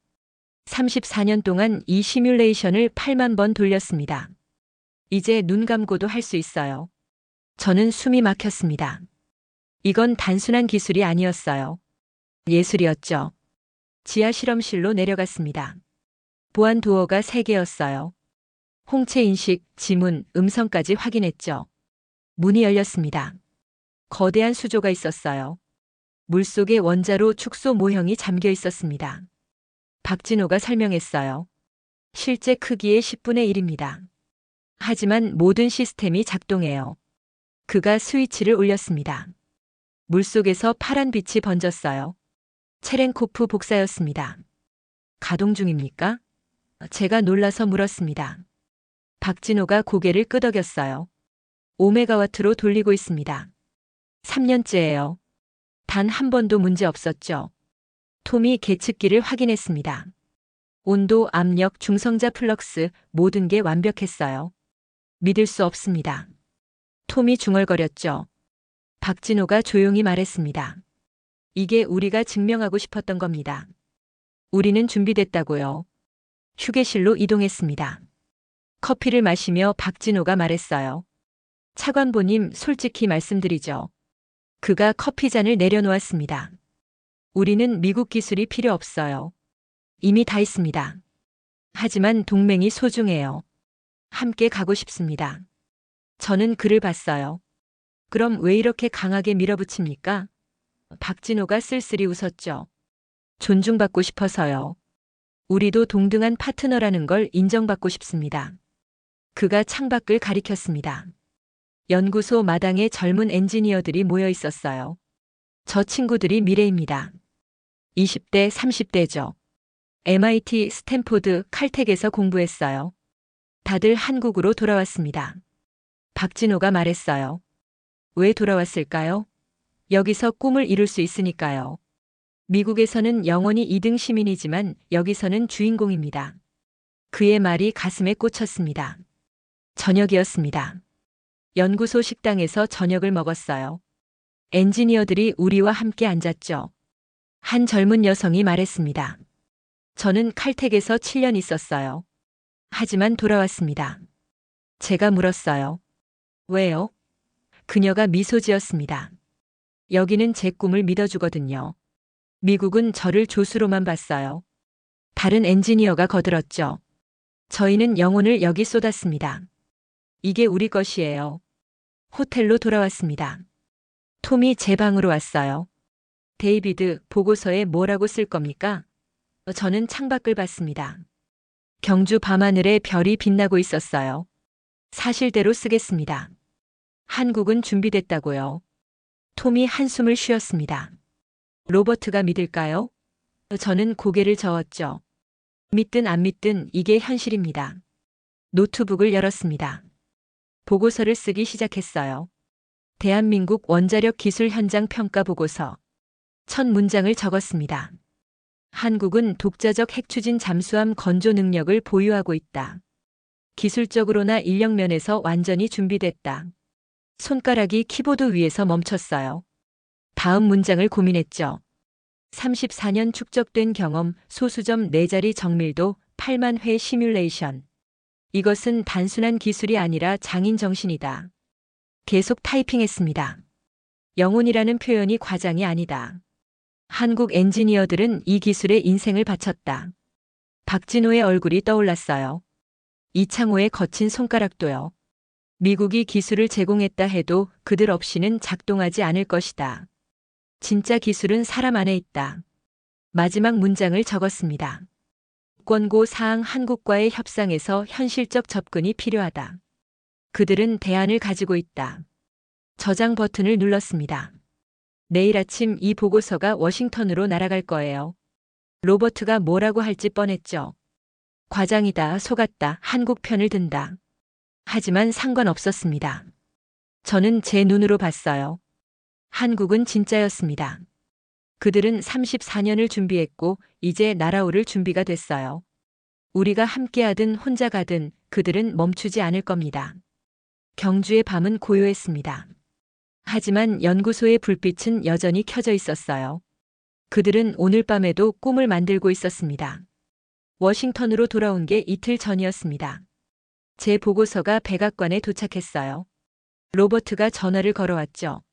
34년 동안 이 시뮬레이션을 8만 번 돌렸습니다. 이제 눈 감고도 할 수 있어요. 저는 숨이 막혔습니다. 이건 단순한 기술이 아니었어요. 예술이었죠. 지하 실험실로 내려갔습니다. 보안 도어가 3개였어요. 홍채 인식, 지문, 음성까지 확인했죠. 문이 열렸습니다. 거대한 수조가 있었어요. 물속에 원자로 축소 모형이 잠겨 있었습니다. 박진호가 설명했어요. 실제 크기의 10분의 1입니다. 하지만 모든 시스템이 작동해요. 그가 스위치를 올렸습니다. 물속에서 파란 빛이 번졌어요. 체렌코프 복사였습니다. 가동 중입니까? 제가 놀라서 물었습니다. 박진호가 고개를 끄덕였어요. 5메가와트로 돌리고 있습니다. 3년째예요. 단 한 번도 문제 없었죠. 톰이 계측기를 확인했습니다. 온도, 압력, 중성자 플럭스 모든 게 완벽했어요. 믿을 수 없습니다. 톰이 중얼거렸죠. 박진호가 조용히 말했습니다. 이게 우리가 증명하고 싶었던 겁니다. 우리는 준비됐다고요. 휴게실로 이동했습니다. 커피를 마시며 박진호가 말했어요. 차관보님, 솔직히 말씀드리죠. 그가 커피잔을 내려놓았습니다. 우리는 미국 기술이 필요 없어요. 이미 다 있습니다. 하지만 동맹이 소중해요. 함께 가고 싶습니다. 저는 그를 봤어요. 그럼 왜 이렇게 강하게 밀어붙입니까? 박진호가 쓸쓸히 웃었죠. 존중받고 싶어서요. 우리도 동등한 파트너라는 걸 인정받고 싶습니다. 그가 창밖을 가리켰습니다. 연구소 마당에 젊은 엔지니어들이 모여 있었어요. 저 친구들이 미래입니다. 20대, 30대죠. MIT, 스탠포드, 칼텍에서 공부했어요. 다들 한국으로 돌아왔습니다. 박진호가 말했어요. 왜 돌아왔을까요? 여기서 꿈을 이룰 수 있으니까요. 미국에서는 영원히 2등 시민이지만 여기서는 주인공입니다. 그의 말이 가슴에 꽂혔습니다. 저녁이었습니다. 연구소 식당에서 저녁을 먹었어요. 엔지니어들이 우리와 함께 앉았죠. 한 젊은 여성이 말했습니다. 저는 칼텍에서 7년 있었어요. 하지만 돌아왔습니다. 제가 물었어요. 왜요? 그녀가 미소 지었습니다. 여기는 제 꿈을 믿어주거든요. 미국은 저를 조수로만 봤어요. 다른 엔지니어가 거들었죠. 저희는 영혼을 여기 쏟았습니다. 이게 우리 것이에요. 호텔로 돌아왔습니다. 톰이 제 방으로 왔어요. 데이비드, 보고서에 뭐라고 쓸 겁니까? 저는 창밖을 봤습니다. 경주 밤하늘에 별이 빛나고 있었어요. 사실대로 쓰겠습니다. 한국은 준비됐다고요. 톰이 한숨을 쉬었습니다. 로버트가 믿을까요? 저는 고개를 저었죠. 믿든 안 믿든 이게 현실입니다. 노트북을 열었습니다. 보고서를 쓰기 시작했어요. 대한민국 원자력 기술 현장 평가 보고서. 첫 문장을 적었습니다. 한국은 독자적 핵추진 잠수함 건조 능력을 보유하고 있다. 기술적으로나 인력 면에서 완전히 준비됐다. 손가락이 키보드 위에서 멈췄어요. 다음 문장을 고민했죠. 34년 축적된 경험, 소수점 4자리 정밀도, 8만 회 시뮬레이션. 이것은 단순한 기술이 아니라 장인 정신이다. 계속 타이핑했습니다. 영혼이라는 표현이 과장이 아니다. 한국 엔지니어들은 이 기술에 인생을 바쳤다. 박진호의 얼굴이 떠올랐어요. 이창호의 거친 손가락도요. 미국이 기술을 제공했다 해도 그들 없이는 작동하지 않을 것이다. 진짜 기술은 사람 안에 있다. 마지막 문장을 적었습니다. 권고 사항 한국과의 협상에서 현실적 접근이 필요하다. 그들은 대안을 가지고 있다. 저장 버튼을 눌렀습니다. 내일 아침 이 보고서가 워싱턴으로 날아갈 거예요. 로버트가 뭐라고 할지 뻔했죠. 과장이다, 속았다, 한국 편을 든다. 하지만 상관없었습니다. 저는 제 눈으로 봤어요. 한국은 진짜였습니다. 그들은 34년을 준비했고 이제 날아오를 준비가 됐어요. 우리가 함께하든 혼자 가든 그들은 멈추지 않을 겁니다. 경주의 밤은 고요했습니다. 하지만 연구소의 불빛은 여전히 켜져 있었어요. 그들은 오늘 밤에도 꿈을 만들고 있었습니다. 워싱턴으로 돌아온 게 이틀 전이었습니다. 제 보고서가 백악관에 도착했어요. 로버트가 전화를 걸어왔죠.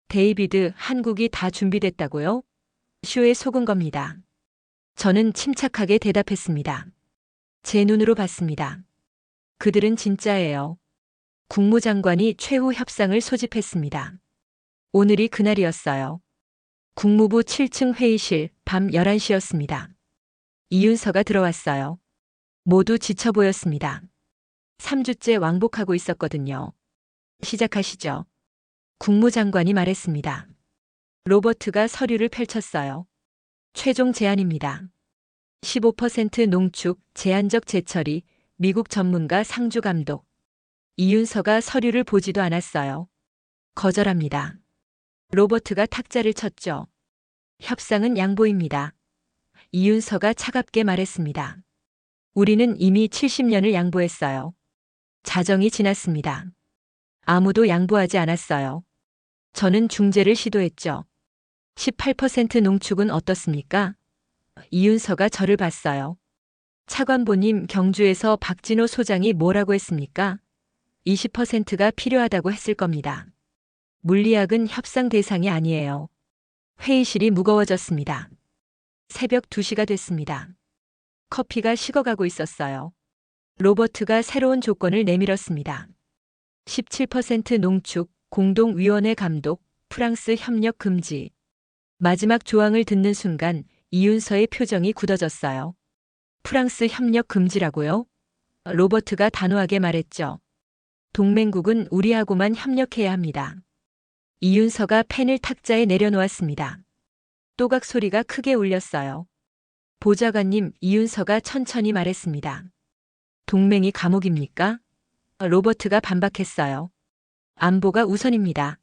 데이비드, 한국이 다 준비됐다고요? 쇼에 속은 겁니다. 저는 침착하게 대답했습니다. 제 눈으로 봤습니다. 그들은 진짜예요. 국무장관이 최후 협상을 소집했습니다. 오늘이 그날이었어요. 국무부 7층 회의실, 밤 11시였습니다. 이윤서가 들어왔어요. 모두 지쳐 보였습니다. 3주째 왕복하고 있었거든요. 시작하시죠. 국무장관이 말했습니다. 로버트가 서류를 펼쳤어요. 최종 제안입니다. 15% 농축, 제한적 재처리, 미국 전문가 상주 감독. 이윤서가 서류를 보지도 않았어요. 거절합니다. 로버트가 탁자를 쳤죠. 협상은 양보입니다. 이윤서가 차갑게 말했습니다. 우리는 이미 70년을 양보했어요. 자정이 지났습니다. 아무도 양보하지 않았어요. 저는 중재를 시도했죠. 18% 농축은 어떻습니까? 이윤서가 저를 봤어요. 차관보님, 경주에서 박진호 소장이 뭐라고 했습니까? 20%가 필요하다고 했을 겁니다. 물리학은 협상 대상이 아니에요. 회의실이 무거워졌습니다. 새벽 2시가 됐습니다. 커피가 식어가고 있었어요. 로버트가 새로운 조건을 내밀었습니다. 17% 농축, 공동위원회 감독, 프랑스 협력 금지. 마지막 조항을 듣는 순간 이윤서의 표정이 굳어졌어요. 프랑스 협력 금지라고요? 로버트가 단호하게 말했죠. 동맹국은 우리하고만 협력해야 합니다. 이윤서가 펜을 탁자에 내려놓았습니다. 또각 소리가 크게 울렸어요. 보좌관님, 이윤서가 천천히 말했습니다. 동맹이 감옥입니까? 로버트가 반박했어요. 안보가 우선입니다.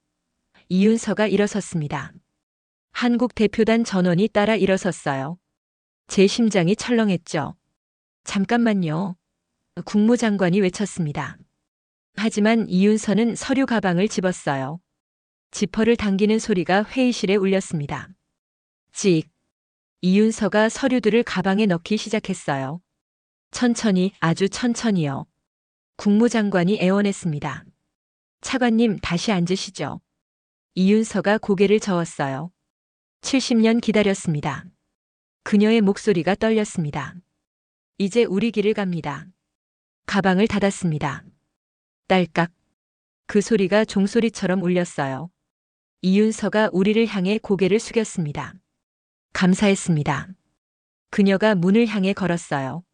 이윤서가 일어섰습니다. 한국 대표단 전원이 따라 일어섰어요. 제 심장이 철렁했죠. 잠깐만요. 국무장관이 외쳤습니다. 하지만 이윤서는 서류 가방을 집었어요. 지퍼를 당기는 소리가 회의실에 울렸습니다. 찍. 이윤서가 서류들을 가방에 넣기 시작했어요. 천천히, 아주 천천히요. 국무장관이 애원했습니다. 차관님, 다시 앉으시죠. 이윤서가 고개를 저었어요. 70년 기다렸습니다. 그녀의 목소리가 떨렸습니다. 이제 우리 길을 갑니다. 가방을 닫았습니다. 딸깍. 그 소리가 종소리처럼 울렸어요. 이윤서가 우리를 향해 고개를 숙였습니다. 감사했습니다. 그녀가 문을 향해 걸었어요.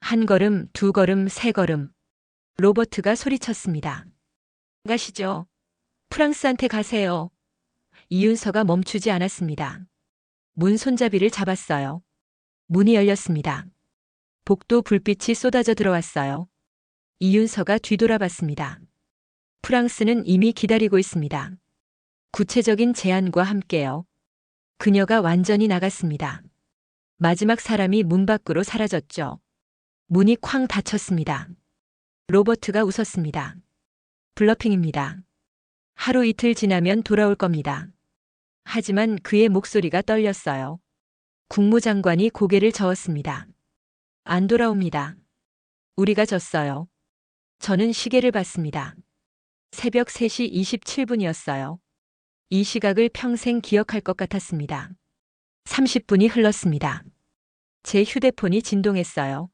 한 걸음, 두 걸음, 세 걸음. 로버트가 소리쳤습니다. 가시죠. 프랑스한테 가세요. 이윤서가 멈추지 않았습니다. 문 손잡이를 잡았어요. 문이 열렸습니다. 복도 불빛이 쏟아져 들어왔어요. 이윤서가 뒤돌아봤습니다. 프랑스는 이미 기다리고 있습니다. 구체적인 제안과 함께요. 그녀가 완전히 나갔습니다. 마지막 사람이 문 밖으로 사라졌죠. 문이 쾅 닫혔습니다. 로버트가 웃었습니다. 블러핑입니다. 하루 이틀 지나면 돌아올 겁니다. 하지만 그의 목소리가 떨렸어요. 국무장관이 고개를 저었습니다. 안 돌아옵니다. 우리가 졌어요. 저는 시계를 봤습니다. 새벽 3시 27분이었어요. 이 시각을 평생 기억할 것 같았습니다. 30분이 흘렀습니다. 제 휴대폰이 진동했어요.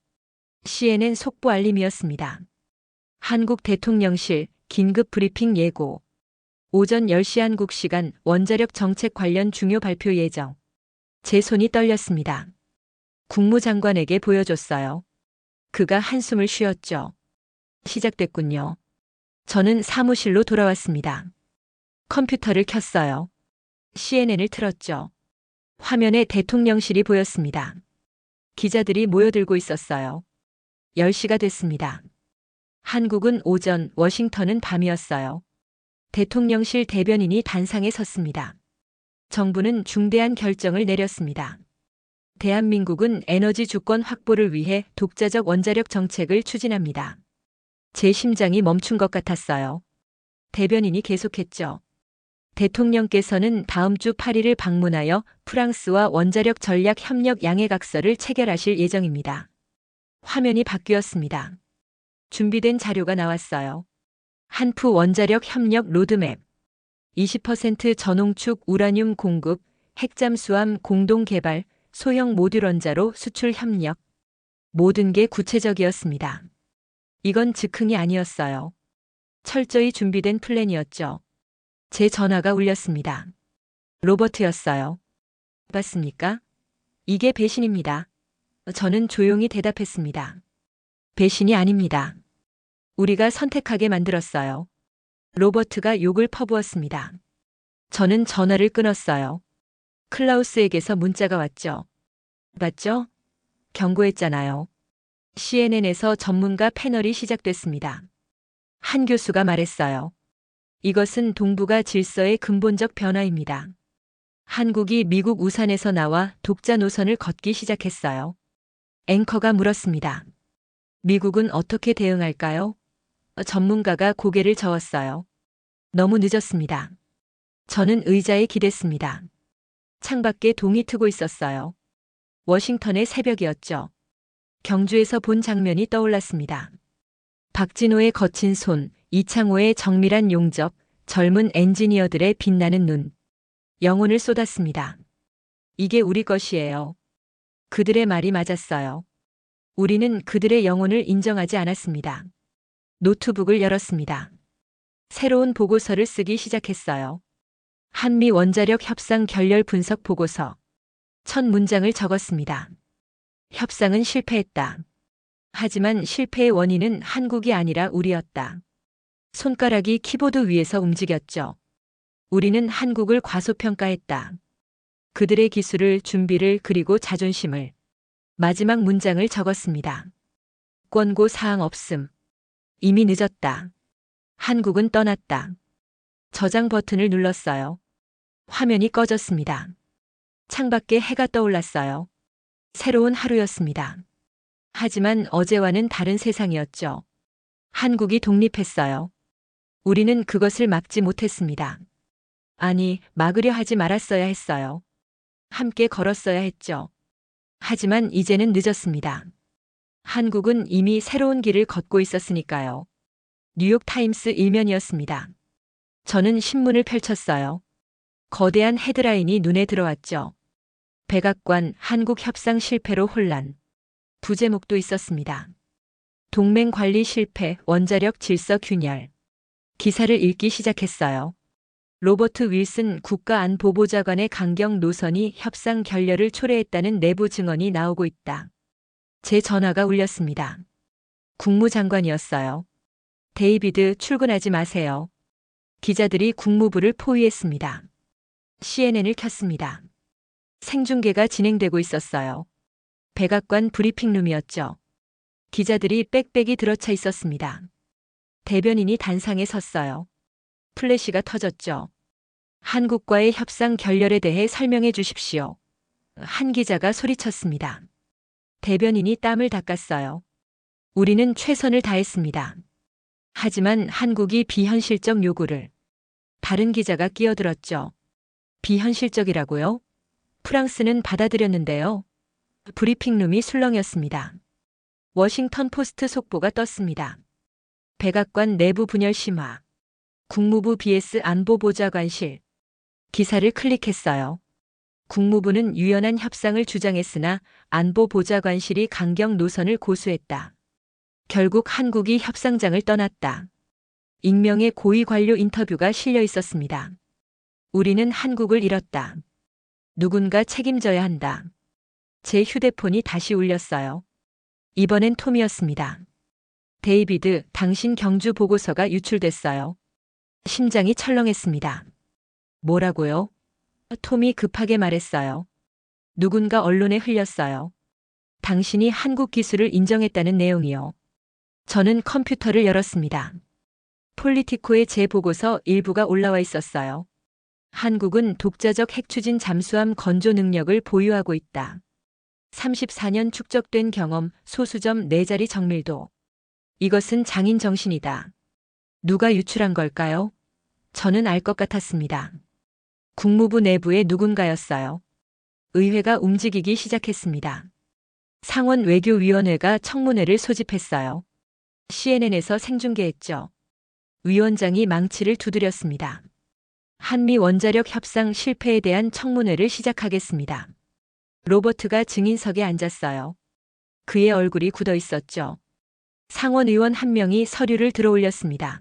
CNN 속보 알림이었습니다. 한국 대통령실 긴급 브리핑 예고. 오전 10시 한국 시간 원자력 정책 관련 중요 발표 예정. 제 손이 떨렸습니다. 국무장관에게 보여줬어요. 그가 한숨을 쉬었죠. 시작됐군요. 저는 사무실로 돌아왔습니다. 컴퓨터를 켰어요. CNN을 틀었죠. 화면에 대통령실이 보였습니다. 기자들이 모여들고 있었어요. 10시가 됐습니다. 한국은 오전, 워싱턴은 밤이었어요. 대통령실 대변인이 단상에 섰습니다. 정부는 중대한 결정을 내렸습니다. 대한민국은 에너지 주권 확보를 위해 독자적 원자력 정책을 추진합니다. 제 심장이 멈춘 것 같았어요. 대변인이 계속했죠. 대통령께서는 다음 주 파리를 방문하여 프랑스와 원자력 전략 협력 양해각서를 체결하실 예정입니다. 화면이 바뀌었습니다. 준비된 자료가 나왔어요. 한푸 원자력 협력 로드맵, 20% 전홍축 우라늄 공급, 핵잠수함 공동 개발, 소형 모듈 원자로 수출 협력. 모든 게 구체적이었습니다. 이건 즉흥이 아니었어요. 철저히 준비된 플랜이었죠. 제 전화가 울렸습니다. 로버트였어요. 봤습니까? 이게 배신입니다. 저는 조용히 대답했습니다. 배신이 아닙니다. 우리가 선택하게 만들었어요. 로버트가 욕을 퍼부었습니다. 저는 전화를 끊었어요. 클라우스에게서 문자가 왔죠. 봤죠? 경고했잖아요. CNN에서 전문가 패널이 시작됐습니다. 한 교수가 말했어요. 이것은 동북아 질서의 근본적 변화입니다. 한국이 미국 우산에서 나와 독자 노선을 걷기 시작했어요. 앵커가 물었습니다. 미국은 어떻게 대응할까요? 전문가가 고개를 저었어요. 너무 늦었습니다. 저는 의자에 기댔습니다. 창밖에 동이 트고 있었어요. 워싱턴의 새벽이었죠. 경주에서 본 장면이 떠올랐습니다. 박진호의 거친 손, 이창호의 정밀한 용접, 젊은 엔지니어들의 빛나는 눈. 영혼을 쏟았습니다. 이게 우리 것이에요. 그들의 말이 맞았어요. 우리는 그들의 영혼을 인정하지 않았습니다. 노트북을 열었습니다. 새로운 보고서를 쓰기 시작했어요. 한미 원자력 협상 결렬 분석 보고서. 첫 문장을 적었습니다. 협상은 실패했다. 하지만 실패의 원인은 한국이 아니라 우리였다. 손가락이 키보드 위에서 움직였죠. 우리는 한국을 과소평가했다. 그들의 기술을, 준비를, 그리고 자존심을. 마지막 문장을 적었습니다. 권고 사항 없음. 이미 늦었다. 한국은 떠났다. 저장 버튼을 눌렀어요. 화면이 꺼졌습니다. 창밖에 해가 떠올랐어요. 새로운 하루였습니다. 하지만 어제와는 다른 세상이었죠. 한국이 독립했어요. 우리는 그것을 막지 못했습니다. 아니, 막으려 하지 말았어야 했어요. 함께 걸었어야 했죠. 하지만 이제는 늦었습니다. 한국은 이미 새로운 길을 걷고 있었으니까요. 뉴욕타임스 일면이었습니다. 저는 신문을 펼쳤어요. 거대한 헤드라인이 눈에 들어왔죠. 백악관 한국 협상 실패로 혼란. 부제목도 있었습니다. 동맹 관리 실패, 원자력 질서 균열. 기사를 읽기 시작했어요. 로버트 윌슨 국가안보보좌관의 강경 노선이 협상 결렬을 초래했다는 내부 증언이 나오고 있다. 제 전화가 울렸습니다. 국무장관이었어요. 데이비드, 출근하지 마세요. 기자들이 국무부를 포위했습니다. CNN을 켰습니다. 생중계가 진행되고 있었어요. 백악관 브리핑룸이었죠. 기자들이 빽빽이 들어차 있었습니다. 대변인이 단상에 섰어요. 플래시가 터졌죠. 한국과의 협상 결렬에 대해 설명해 주십시오. 한 기자가 소리쳤습니다. 대변인이 땀을 닦았어요. 우리는 최선을 다했습니다. 하지만 한국이 비현실적 요구를. 다른 기자가 끼어들었죠. 비현실적이라고요? 프랑스는 받아들였는데요. 브리핑룸이 술렁였습니다. 워싱턴 포스트 속보가 떴습니다. 백악관 내부 분열 심화. 국무부 BS 안보보좌관실. 기사를 클릭했어요. 국무부는 유연한 협상을 주장했으나 안보보좌관실이 강경 노선을 고수했다. 결국 한국이 협상장을 떠났다. 익명의 고위 관료 인터뷰가 실려 있었습니다. 우리는 한국을 잃었다. 누군가 책임져야 한다. 제 휴대폰이 다시 울렸어요. 이번엔 톰이었습니다. 데이비드, 당신 경주 보고서가 유출됐어요. 심장이 철렁했습니다. 뭐라고요? 톰이 급하게 말했어요. 누군가 언론에 흘렸어요. 당신이 한국 기술을 인정했다는 내용이요. 저는 컴퓨터를 열었습니다. 폴리티코의 제 보고서 일부가 올라와 있었어요. 한국은 독자적 핵추진 잠수함 건조 능력을 보유하고 있다. 34년 축적된 경험, 소수점 4자리 정밀도. 이것은 장인 정신이다. 누가 유출한 걸까요? 저는 알 것 같았습니다. 국무부 내부의 누군가였어요. 의회가 움직이기 시작했습니다. 상원 외교위원회가 청문회를 소집했어요. CNN에서 생중계했죠. 위원장이 망치를 두드렸습니다. 한미 원자력 협상 실패에 대한 청문회를 시작하겠습니다. 로버트가 증인석에 앉았어요. 그의 얼굴이 굳어 있었죠. 상원 의원 한 명이 서류를 들어올렸습니다.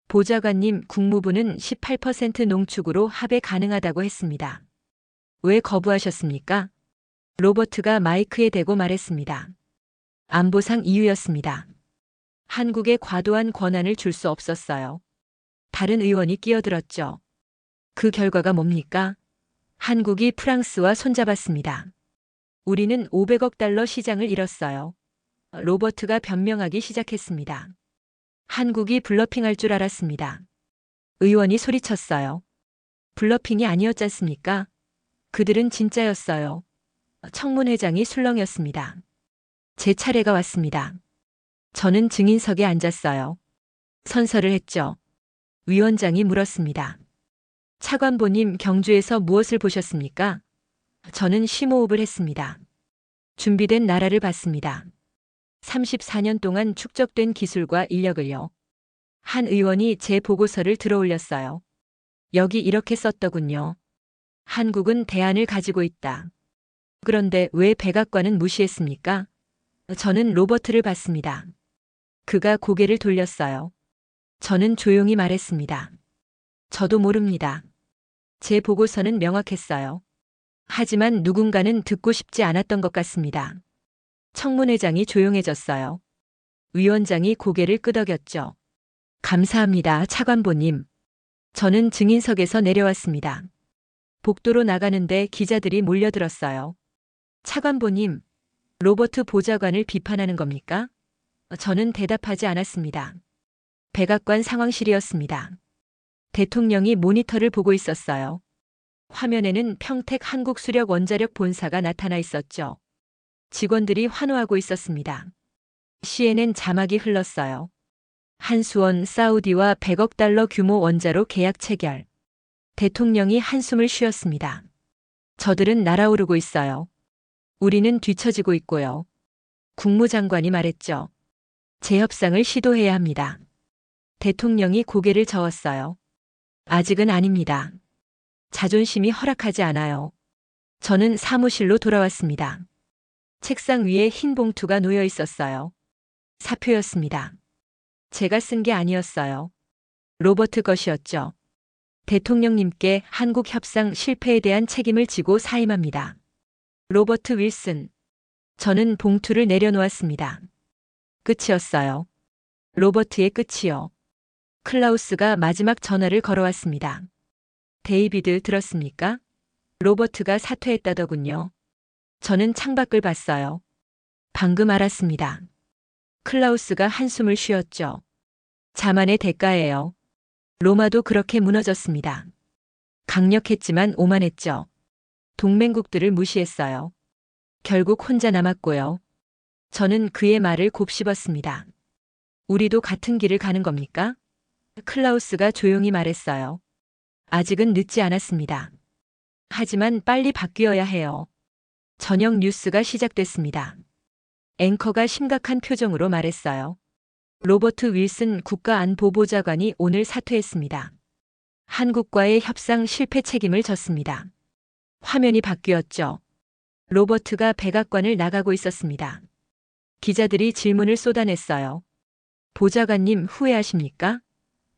보좌관님, 국무부는 18% 농축으로 합의 가능하다고 했습니다. 왜 거부하셨습니까? 로버트가 마이크에 대고 말했습니다. 안보상 이유였습니다. 한국에 과도한 권한을 줄 수 없었어요. 다른 의원이 끼어들었죠. 그 결과가 뭡니까? 한국이 프랑스와 손잡았습니다. 우리는 500억 달러 시장을 잃었어요. 로버트가 변명하기 시작했습니다. 한국이 블러핑할 줄 알았습니다. 의원이 소리쳤어요. 블러핑이 아니었지 않습니까? 그들은 진짜였어요. 청문회장이 술렁였습니다. 제 차례가 왔습니다. 저는 증인석에 앉았어요. 선서를 했죠. 위원장이 물었습니다. 차관보님, 경주에서 무엇을 보셨습니까? 저는 심호흡을 했습니다. 준비된 나라를 봤습니다. 34년 동안 축적된 기술과 인력을요. 한 의원이 제 보고서를 들어올렸어요. 여기 이렇게 썼더군요. 한국은 대안을 가지고 있다. 그런데 왜 백악관은 무시했습니까? 저는 로버트를 봤습니다. 그가 고개를 돌렸어요. 저는 조용히 말했습니다. 저도 모릅니다. 제 보고서는 명확했어요. 하지만 누군가는 듣고 싶지 않았던 것 같습니다. 청문회장이 조용해졌어요. 위원장이 고개를 끄덕였죠. 감사합니다, 차관보님. 저는 증인석에서 내려왔습니다. 복도로 나가는데 기자들이 몰려들었어요. 차관보님, 로버트 보좌관을 비판하는 겁니까? 저는 대답하지 않았습니다. 백악관 상황실이었습니다. 대통령이 모니터를 보고 있었어요. 화면에는 평택 한국수력원자력 본사가 나타나 있었죠. 직원들이 환호하고 있었습니다. CNN 자막이 흘렀어요. 한수원 사우디와 100억 달러 규모 원자로 계약 체결. 대통령이 한숨을 쉬었습니다. 저들은 날아오르고 있어요. 우리는 뒤처지고 있고요. 국무장관이 말했죠. 재협상을 시도해야 합니다. 대통령이 고개를 저었어요. 아직은 아닙니다. 자존심이 허락하지 않아요. 저는 사무실로 돌아왔습니다. 책상 위에 흰 봉투가 놓여 있었어요. 사표였습니다. 제가 쓴 게 아니었어요. 로버트 것이었죠. 대통령님께 한국 협상 실패에 대한 책임을 지고 사임합니다. 로버트 윌슨. 저는 봉투를 내려놓았습니다. 끝이었어요. 로버트의 끝이요. 클라우스가 마지막 전화를 걸어왔습니다. 데이비드 들었습니까? 로버트가 사퇴했다더군요. 저는 창밖을 봤어요. 방금 알았습니다. 클라우스가 한숨을 쉬었죠. 자만의 대가예요. 로마도 그렇게 무너졌습니다. 강력했지만 오만했죠. 동맹국들을 무시했어요. 결국 혼자 남았고요. 저는 그의 말을 곱씹었습니다. 우리도 같은 길을 가는 겁니까? 클라우스가 조용히 말했어요. 아직은 늦지 않았습니다. 하지만 빨리 바뀌어야 해요. 저녁 뉴스가 시작됐습니다. 앵커가 심각한 표정으로 말했어요. 로버트 윌슨 국가안보보좌관이 오늘 사퇴했습니다. 한국과의 협상 실패 책임을 졌습니다. 화면이 바뀌었죠. 로버트가 백악관을 나가고 있었습니다. 기자들이 질문을 쏟아냈어요. 보좌관님 후회하십니까?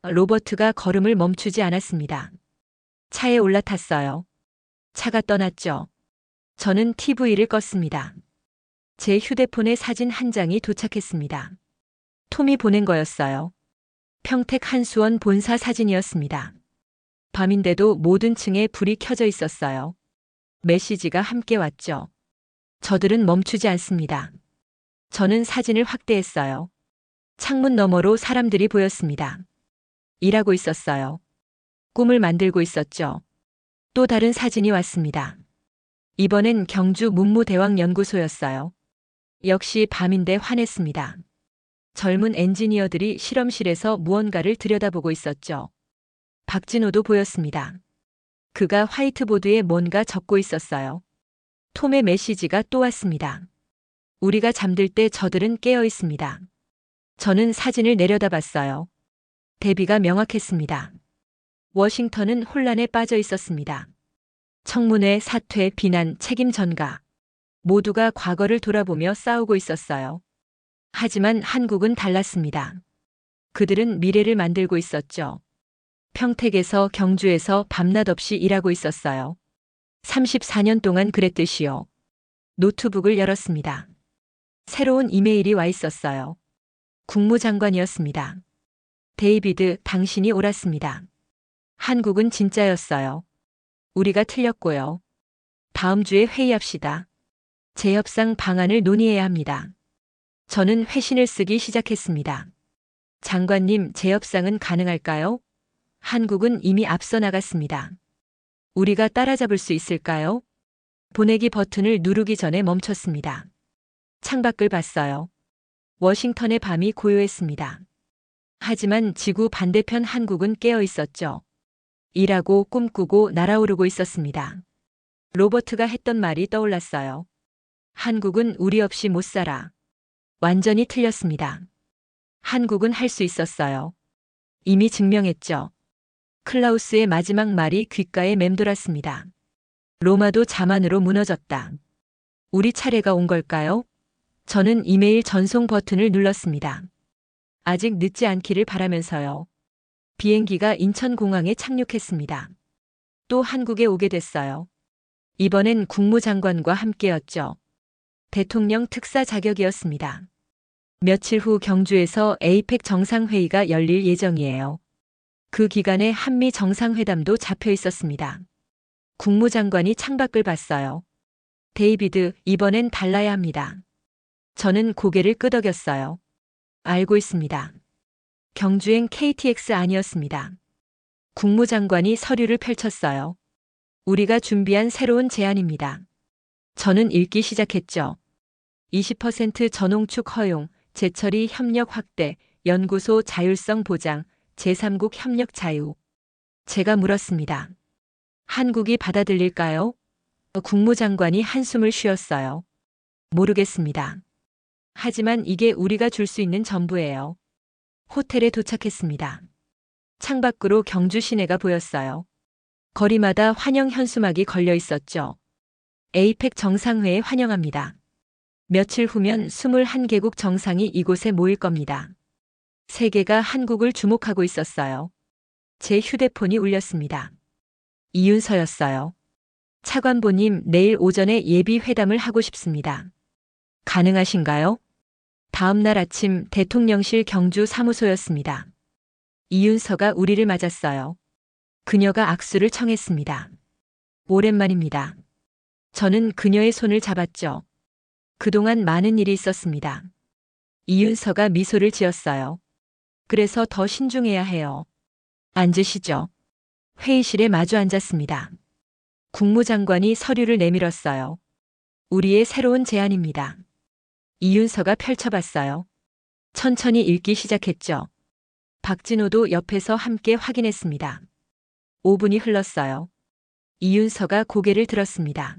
로버트가 걸음을 멈추지 않았습니다. 차에 올라탔어요. 차가 떠났죠. 저는 TV를 껐습니다. 제 휴대폰에 사진 한 장이 도착했습니다. 톰이 보낸 거였어요. 평택 한수원 본사 사진이었습니다. 밤인데도 모든 층에 불이 켜져 있었어요. 메시지가 함께 왔죠. 저들은 멈추지 않습니다. 저는 사진을 확대했어요. 창문 너머로 사람들이 보였습니다. 일하고 있었어요. 꿈을 만들고 있었죠. 또 다른 사진이 왔습니다. 이번엔 경주 문무대왕연구소였어요. 역시 밤인데 환했습니다. 젊은 엔지니어들이 실험실에서 무언가를 들여다보고 있었죠. 박진호도 보였습니다. 그가 화이트보드에 뭔가 적고 있었어요. 톰의 메시지가 또 왔습니다. 우리가 잠들 때 저들은 깨어 있습니다. 저는 사진을 내려다봤어요. 대비가 명확했습니다. 워싱턴은 혼란에 빠져 있었습니다. 청문회, 사퇴, 비난, 책임 전가. 모두가 과거를 돌아보며 싸우고 있었어요. 하지만 한국은 달랐습니다. 그들은 미래를 만들고 있었죠. 평택에서 경주에서 밤낮 없이 일하고 있었어요. 34년 동안 그랬듯이요. 노트북을 열었습니다. 새로운 이메일이 와 있었어요. 국무장관이었습니다. 데이비드, 당신이 옳았습니다. 한국은 진짜였어요. 우리가 틀렸고요. 다음 주에 회의합시다. 재협상 방안을 논의해야 합니다. 저는 회신을 쓰기 시작했습니다. 장관님, 재협상은 가능할까요? 한국은 이미 앞서 나갔습니다. 우리가 따라잡을 수 있을까요? 보내기 버튼을 누르기 전에 멈췄습니다. 창밖을 봤어요. 워싱턴의 밤이 고요했습니다. 하지만 지구 반대편 한국은 깨어 있었죠. 일하고 꿈꾸고 날아오르고 있었습니다. 로버트가 했던 말이 떠올랐어요. 한국은 우리 없이 못 살아. 완전히 틀렸습니다. 한국은 할 수 있었어요. 이미 증명했죠. 클라우스의 마지막 말이 귓가에 맴돌았습니다. 로마도 자만으로 무너졌다. 우리 차례가 온 걸까요? 저는 이메일 전송 버튼을 눌렀습니다. 아직 늦지 않기를 바라면서요. 비행기가 인천공항에 착륙했습니다. 또 한국에 오게 됐어요. 이번엔 국무장관과 함께였죠. 대통령 특사 자격이었습니다. 며칠 후 경주에서 에이펙 정상회의가 열릴 예정이에요. 그 기간에 한미 정상회담도 잡혀 있었습니다. 국무장관이 창밖을 봤어요. 데이비드, 이번엔 달라야 합니다. 저는 고개를 끄덕였어요. 알고 있습니다. 경주행 KTX 아니었습니다. 국무장관이 서류를 펼쳤어요. 우리가 준비한 새로운 제안입니다. 저는 읽기 시작했죠. 20% 전홍축 허용, 재처리 협력 확대, 연구소 자율성 보장, 제3국 협력 자유. 제가 물었습니다. 한국이 받아들일까요? 국무장관이 한숨을 쉬었어요. 모르겠습니다. 하지만 이게 우리가 줄 수 있는 전부예요. 호텔에 도착했습니다. 창밖으로 경주 시내가 보였어요. 거리마다 환영 현수막이 걸려 있었죠. 에이펙 정상회에 환영합니다. 며칠 후면 21개국 정상이 이곳에 모일 겁니다. 세계가 한국을 주목하고 있었어요. 제 휴대폰이 울렸습니다. 이윤서였어요. 차관보님, 내일 오전에 예비 회담을 하고 싶습니다. 가능하신가요? 다음 날 아침 대통령실 경주 사무소였습니다. 이윤서가 우리를 맞았어요. 그녀가 악수를 청했습니다. 오랜만입니다. 저는 그녀의 손을 잡았죠. 그동안 많은 일이 있었습니다. 이윤서가 미소를 지었어요. 그래서 더 신중해야 해요. 앉으시죠. 회의실에 마주 앉았습니다. 국무장관이 서류를 내밀었어요. 우리의 새로운 제안입니다. 이윤서가 펼쳐봤어요. 천천히 읽기 시작했죠. 박진호도 옆에서 함께 확인했습니다. 5분이 흘렀어요. 이윤서가 고개를 들었습니다.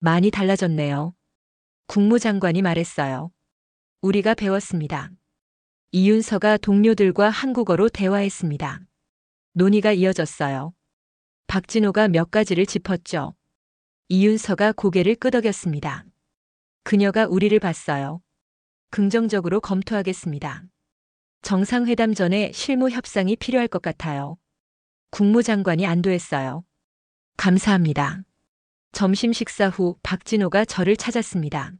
많이 달라졌네요. 국무장관이 말했어요. 우리가 배웠습니다. 이윤서가 동료들과 한국어로 대화했습니다. 논의가 이어졌어요. 박진호가 몇 가지를 짚었죠. 이윤서가 고개를 끄덕였습니다. 그녀가 우리를 봤어요. 긍정적으로 검토하겠습니다. 정상회담 전에 실무 협상이 필요할 것 같아요. 국무장관이 안도했어요. 감사합니다. 점심 식사 후 박진호가 저를 찾았습니다.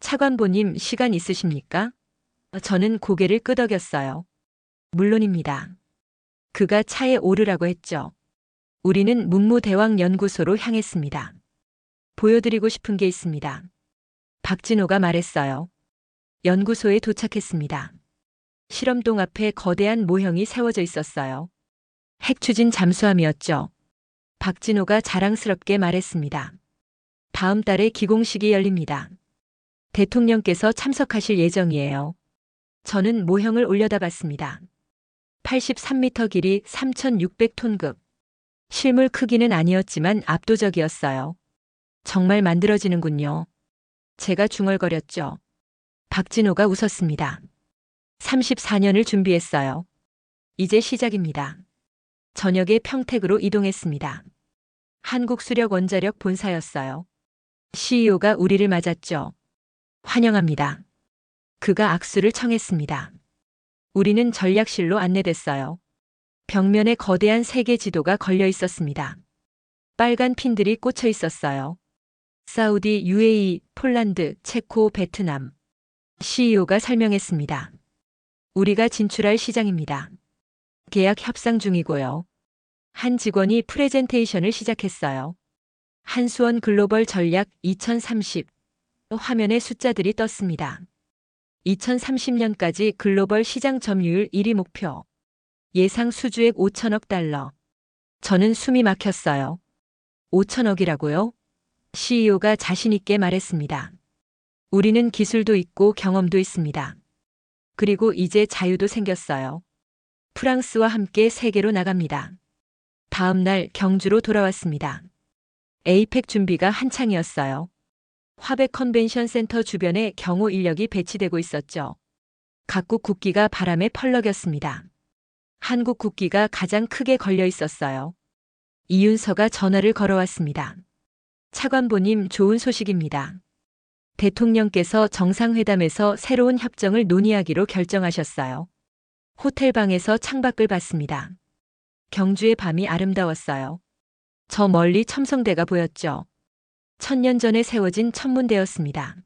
차관보님, 시간 있으십니까? 저는 고개를 끄덕였어요. 물론입니다. 그가 차에 오르라고 했죠. 우리는 문무대왕연구소로 향했습니다. 보여드리고 싶은 게 있습니다. 박진호가 말했어요. 연구소에 도착했습니다. 실험동 앞에 거대한 모형이 세워져 있었어요. 핵추진 잠수함이었죠. 박진호가 자랑스럽게 말했습니다. 다음 달에 기공식이 열립니다. 대통령께서 참석하실 예정이에요. 저는 모형을 올려다봤습니다. 83m 길이 3,600톤급. 실물 크기는 아니었지만 압도적이었어요. 정말 만들어지는군요. 제가 중얼거렸죠. 박진호가 웃었습니다. 34년을 준비했어요. 이제 시작입니다. 저녁에 평택으로 이동했습니다. 한국수력원자력 본사였어요. CEO가 우리를 맞았죠. 환영합니다. 그가 악수를 청했습니다. 우리는 전략실로 안내됐어요. 벽면에 거대한 세계 지도가 걸려 있었습니다. 빨간 핀들이 꽂혀 있었어요. 사우디, UAE, 폴란드, 체코, 베트남. CEO가 설명했습니다. 우리가 진출할 시장입니다. 계약 협상 중이고요. 한 직원이 프레젠테이션을 시작했어요. 한수원 글로벌 전략 2030. 화면에 숫자들이 떴습니다. 2030년까지 글로벌 시장 점유율 1위 목표. 예상 수주액 5천억 달러. 저는 숨이 막혔어요. 5천억이라고요? CEO가 자신 있게 말했습니다. 우리는 기술도 있고 경험도 있습니다. 그리고 이제 자유도 생겼어요. 프랑스와 함께 세계로 나갑니다. 다음 날 경주로 돌아왔습니다. 에이펙 준비가 한창이었어요. 화백 컨벤션 센터 주변에 경호 인력이 배치되고 있었죠. 각국 국기가 바람에 펄럭였습니다. 한국 국기가 가장 크게 걸려 있었어요. 이윤서가 전화를 걸어왔습니다. 차관보님, 좋은 소식입니다. 대통령께서 정상회담에서 새로운 협정을 논의하기로 결정하셨어요. 호텔방에서 창밖을 봤습니다. 경주의 밤이 아름다웠어요. 저 멀리 첨성대가 보였죠. 1000년 전에 세워진 천문대였습니다.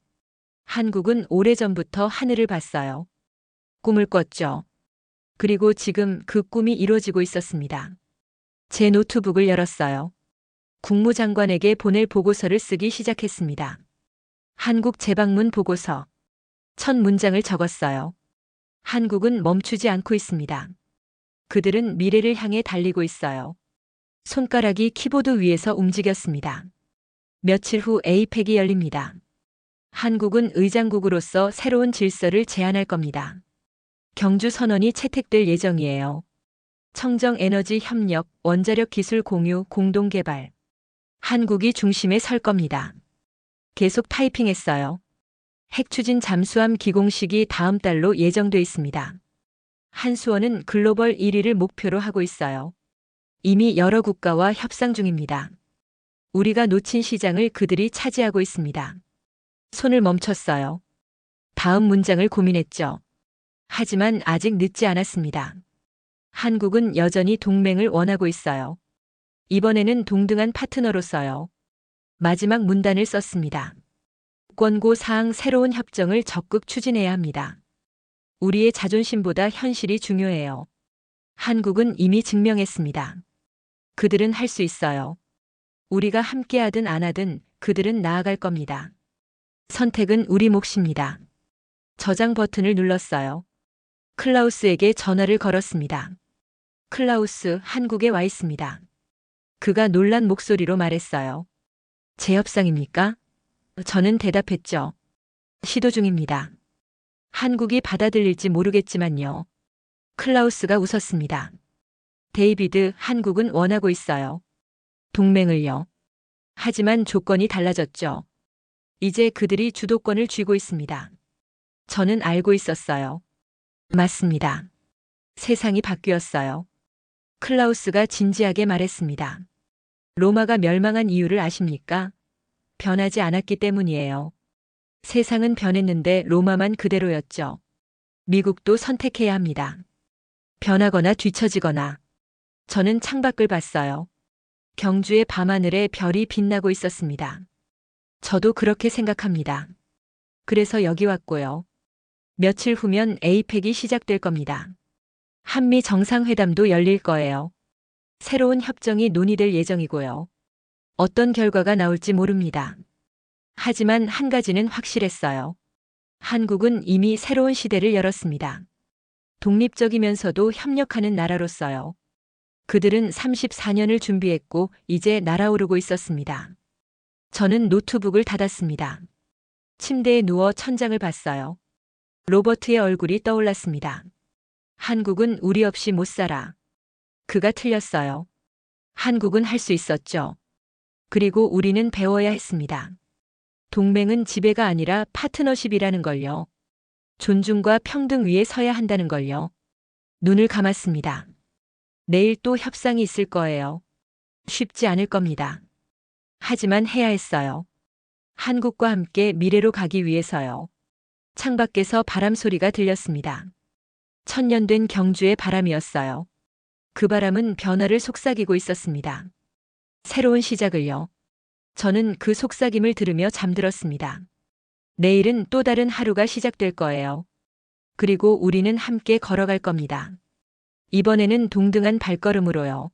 한국은 오래전부터 하늘을 봤어요. 꿈을 꿨죠. 그리고 지금 그 꿈이 이루어지고 있었습니다. 제 노트북을 열었어요. 국무장관에게 보낼 보고서를 쓰기 시작했습니다. 한국 재방문 보고서. 첫 문장을 적었어요. 한국은 멈추지 않고 있습니다. 그들은 미래를 향해 달리고 있어요. 손가락이 키보드 위에서 움직였습니다. 며칠 후 에이펙이 열립니다. 한국은 의장국으로서 새로운 질서를 제안할 겁니다. 경주 선언이 채택될 예정이에요. 청정 에너지 협력, 원자력 기술 공유, 공동 개발. 한국이 중심에 설 겁니다. 계속 타이핑했어요. 핵추진 잠수함 기공식이 다음 달로 예정돼 있습니다. 한수원은 글로벌 1위를 목표로 하고 있어요. 이미 여러 국가와 협상 중입니다. 우리가 놓친 시장을 그들이 차지하고 있습니다. 손을 멈췄어요. 다음 문장을 고민했죠. 하지만 아직 늦지 않았습니다. 한국은 여전히 동맹을 원하고 있어요. 이번에는 동등한 파트너로서요. 마지막 문단을 썼습니다. 권고 사항 새로운 협정을 적극 추진해야 합니다. 우리의 자존심보다 현실이 중요해요. 한국은 이미 증명했습니다. 그들은 할 수 있어요. 우리가 함께하든 안 하든 그들은 나아갈 겁니다. 선택은 우리 몫입니다. 저장 버튼을 눌렀어요. 클라우스에게 전화를 걸었습니다. 클라우스, 한국에 와 있습니다. 그가 놀란 목소리로 말했어요. 재협상입니까? 저는 대답했죠. 시도 중입니다. 한국이 받아들일지 모르겠지만요. 클라우스가 웃었습니다. 데이비드, 한국은 원하고 있어요. 동맹을요. 하지만 조건이 달라졌죠. 이제 그들이 주도권을 쥐고 있습니다. 저는 알고 있었어요. 맞습니다. 세상이 바뀌었어요. 클라우스가 진지하게 말했습니다. 로마가 멸망한 이유를 아십니까? 변하지 않았기 때문이에요. 세상은 변했는데 로마만 그대로였죠. 미국도 선택해야 합니다. 변하거나 뒤처지거나. 저는 창밖을 봤어요. 경주의 밤하늘에 별이 빛나고 있었습니다. 저도 그렇게 생각합니다. 그래서 여기 왔고요. 며칠 후면 에이펙이 시작될 겁니다. 한미 정상회담도 열릴 거예요. 새로운 협정이 논의될 예정이고요. 어떤 결과가 나올지 모릅니다. 하지만 한 가지는 확실했어요. 한국은 이미 새로운 시대를 열었습니다. 독립적이면서도 협력하는 나라로서요. 그들은 34년을 준비했고 이제 날아오르고 있었습니다. 저는 노트북을 닫았습니다. 침대에 누워 천장을 봤어요. 로버트의 얼굴이 떠올랐습니다. 한국은 우리 없이 못 살아. 그가 틀렸어요. 한국은 할 수 있었죠. 그리고 우리는 배워야 했습니다. 동맹은 지배가 아니라 파트너십이라는 걸요. 존중과 평등 위에 서야 한다는 걸요. 눈을 감았습니다. 내일 또 협상이 있을 거예요. 쉽지 않을 겁니다. 하지만 해야 했어요. 한국과 함께 미래로 가기 위해서요. 창밖에서 바람 소리가 들렸습니다. 천년된 경주의 바람이었어요. 그 바람은 변화를 속삭이고 있었습니다. 새로운 시작을요. 저는 그 속삭임을 들으며 잠들었습니다. 내일은 또 다른 하루가 시작될 거예요. 그리고 우리는 함께 걸어갈 겁니다. 이번에는 동등한 발걸음으로요.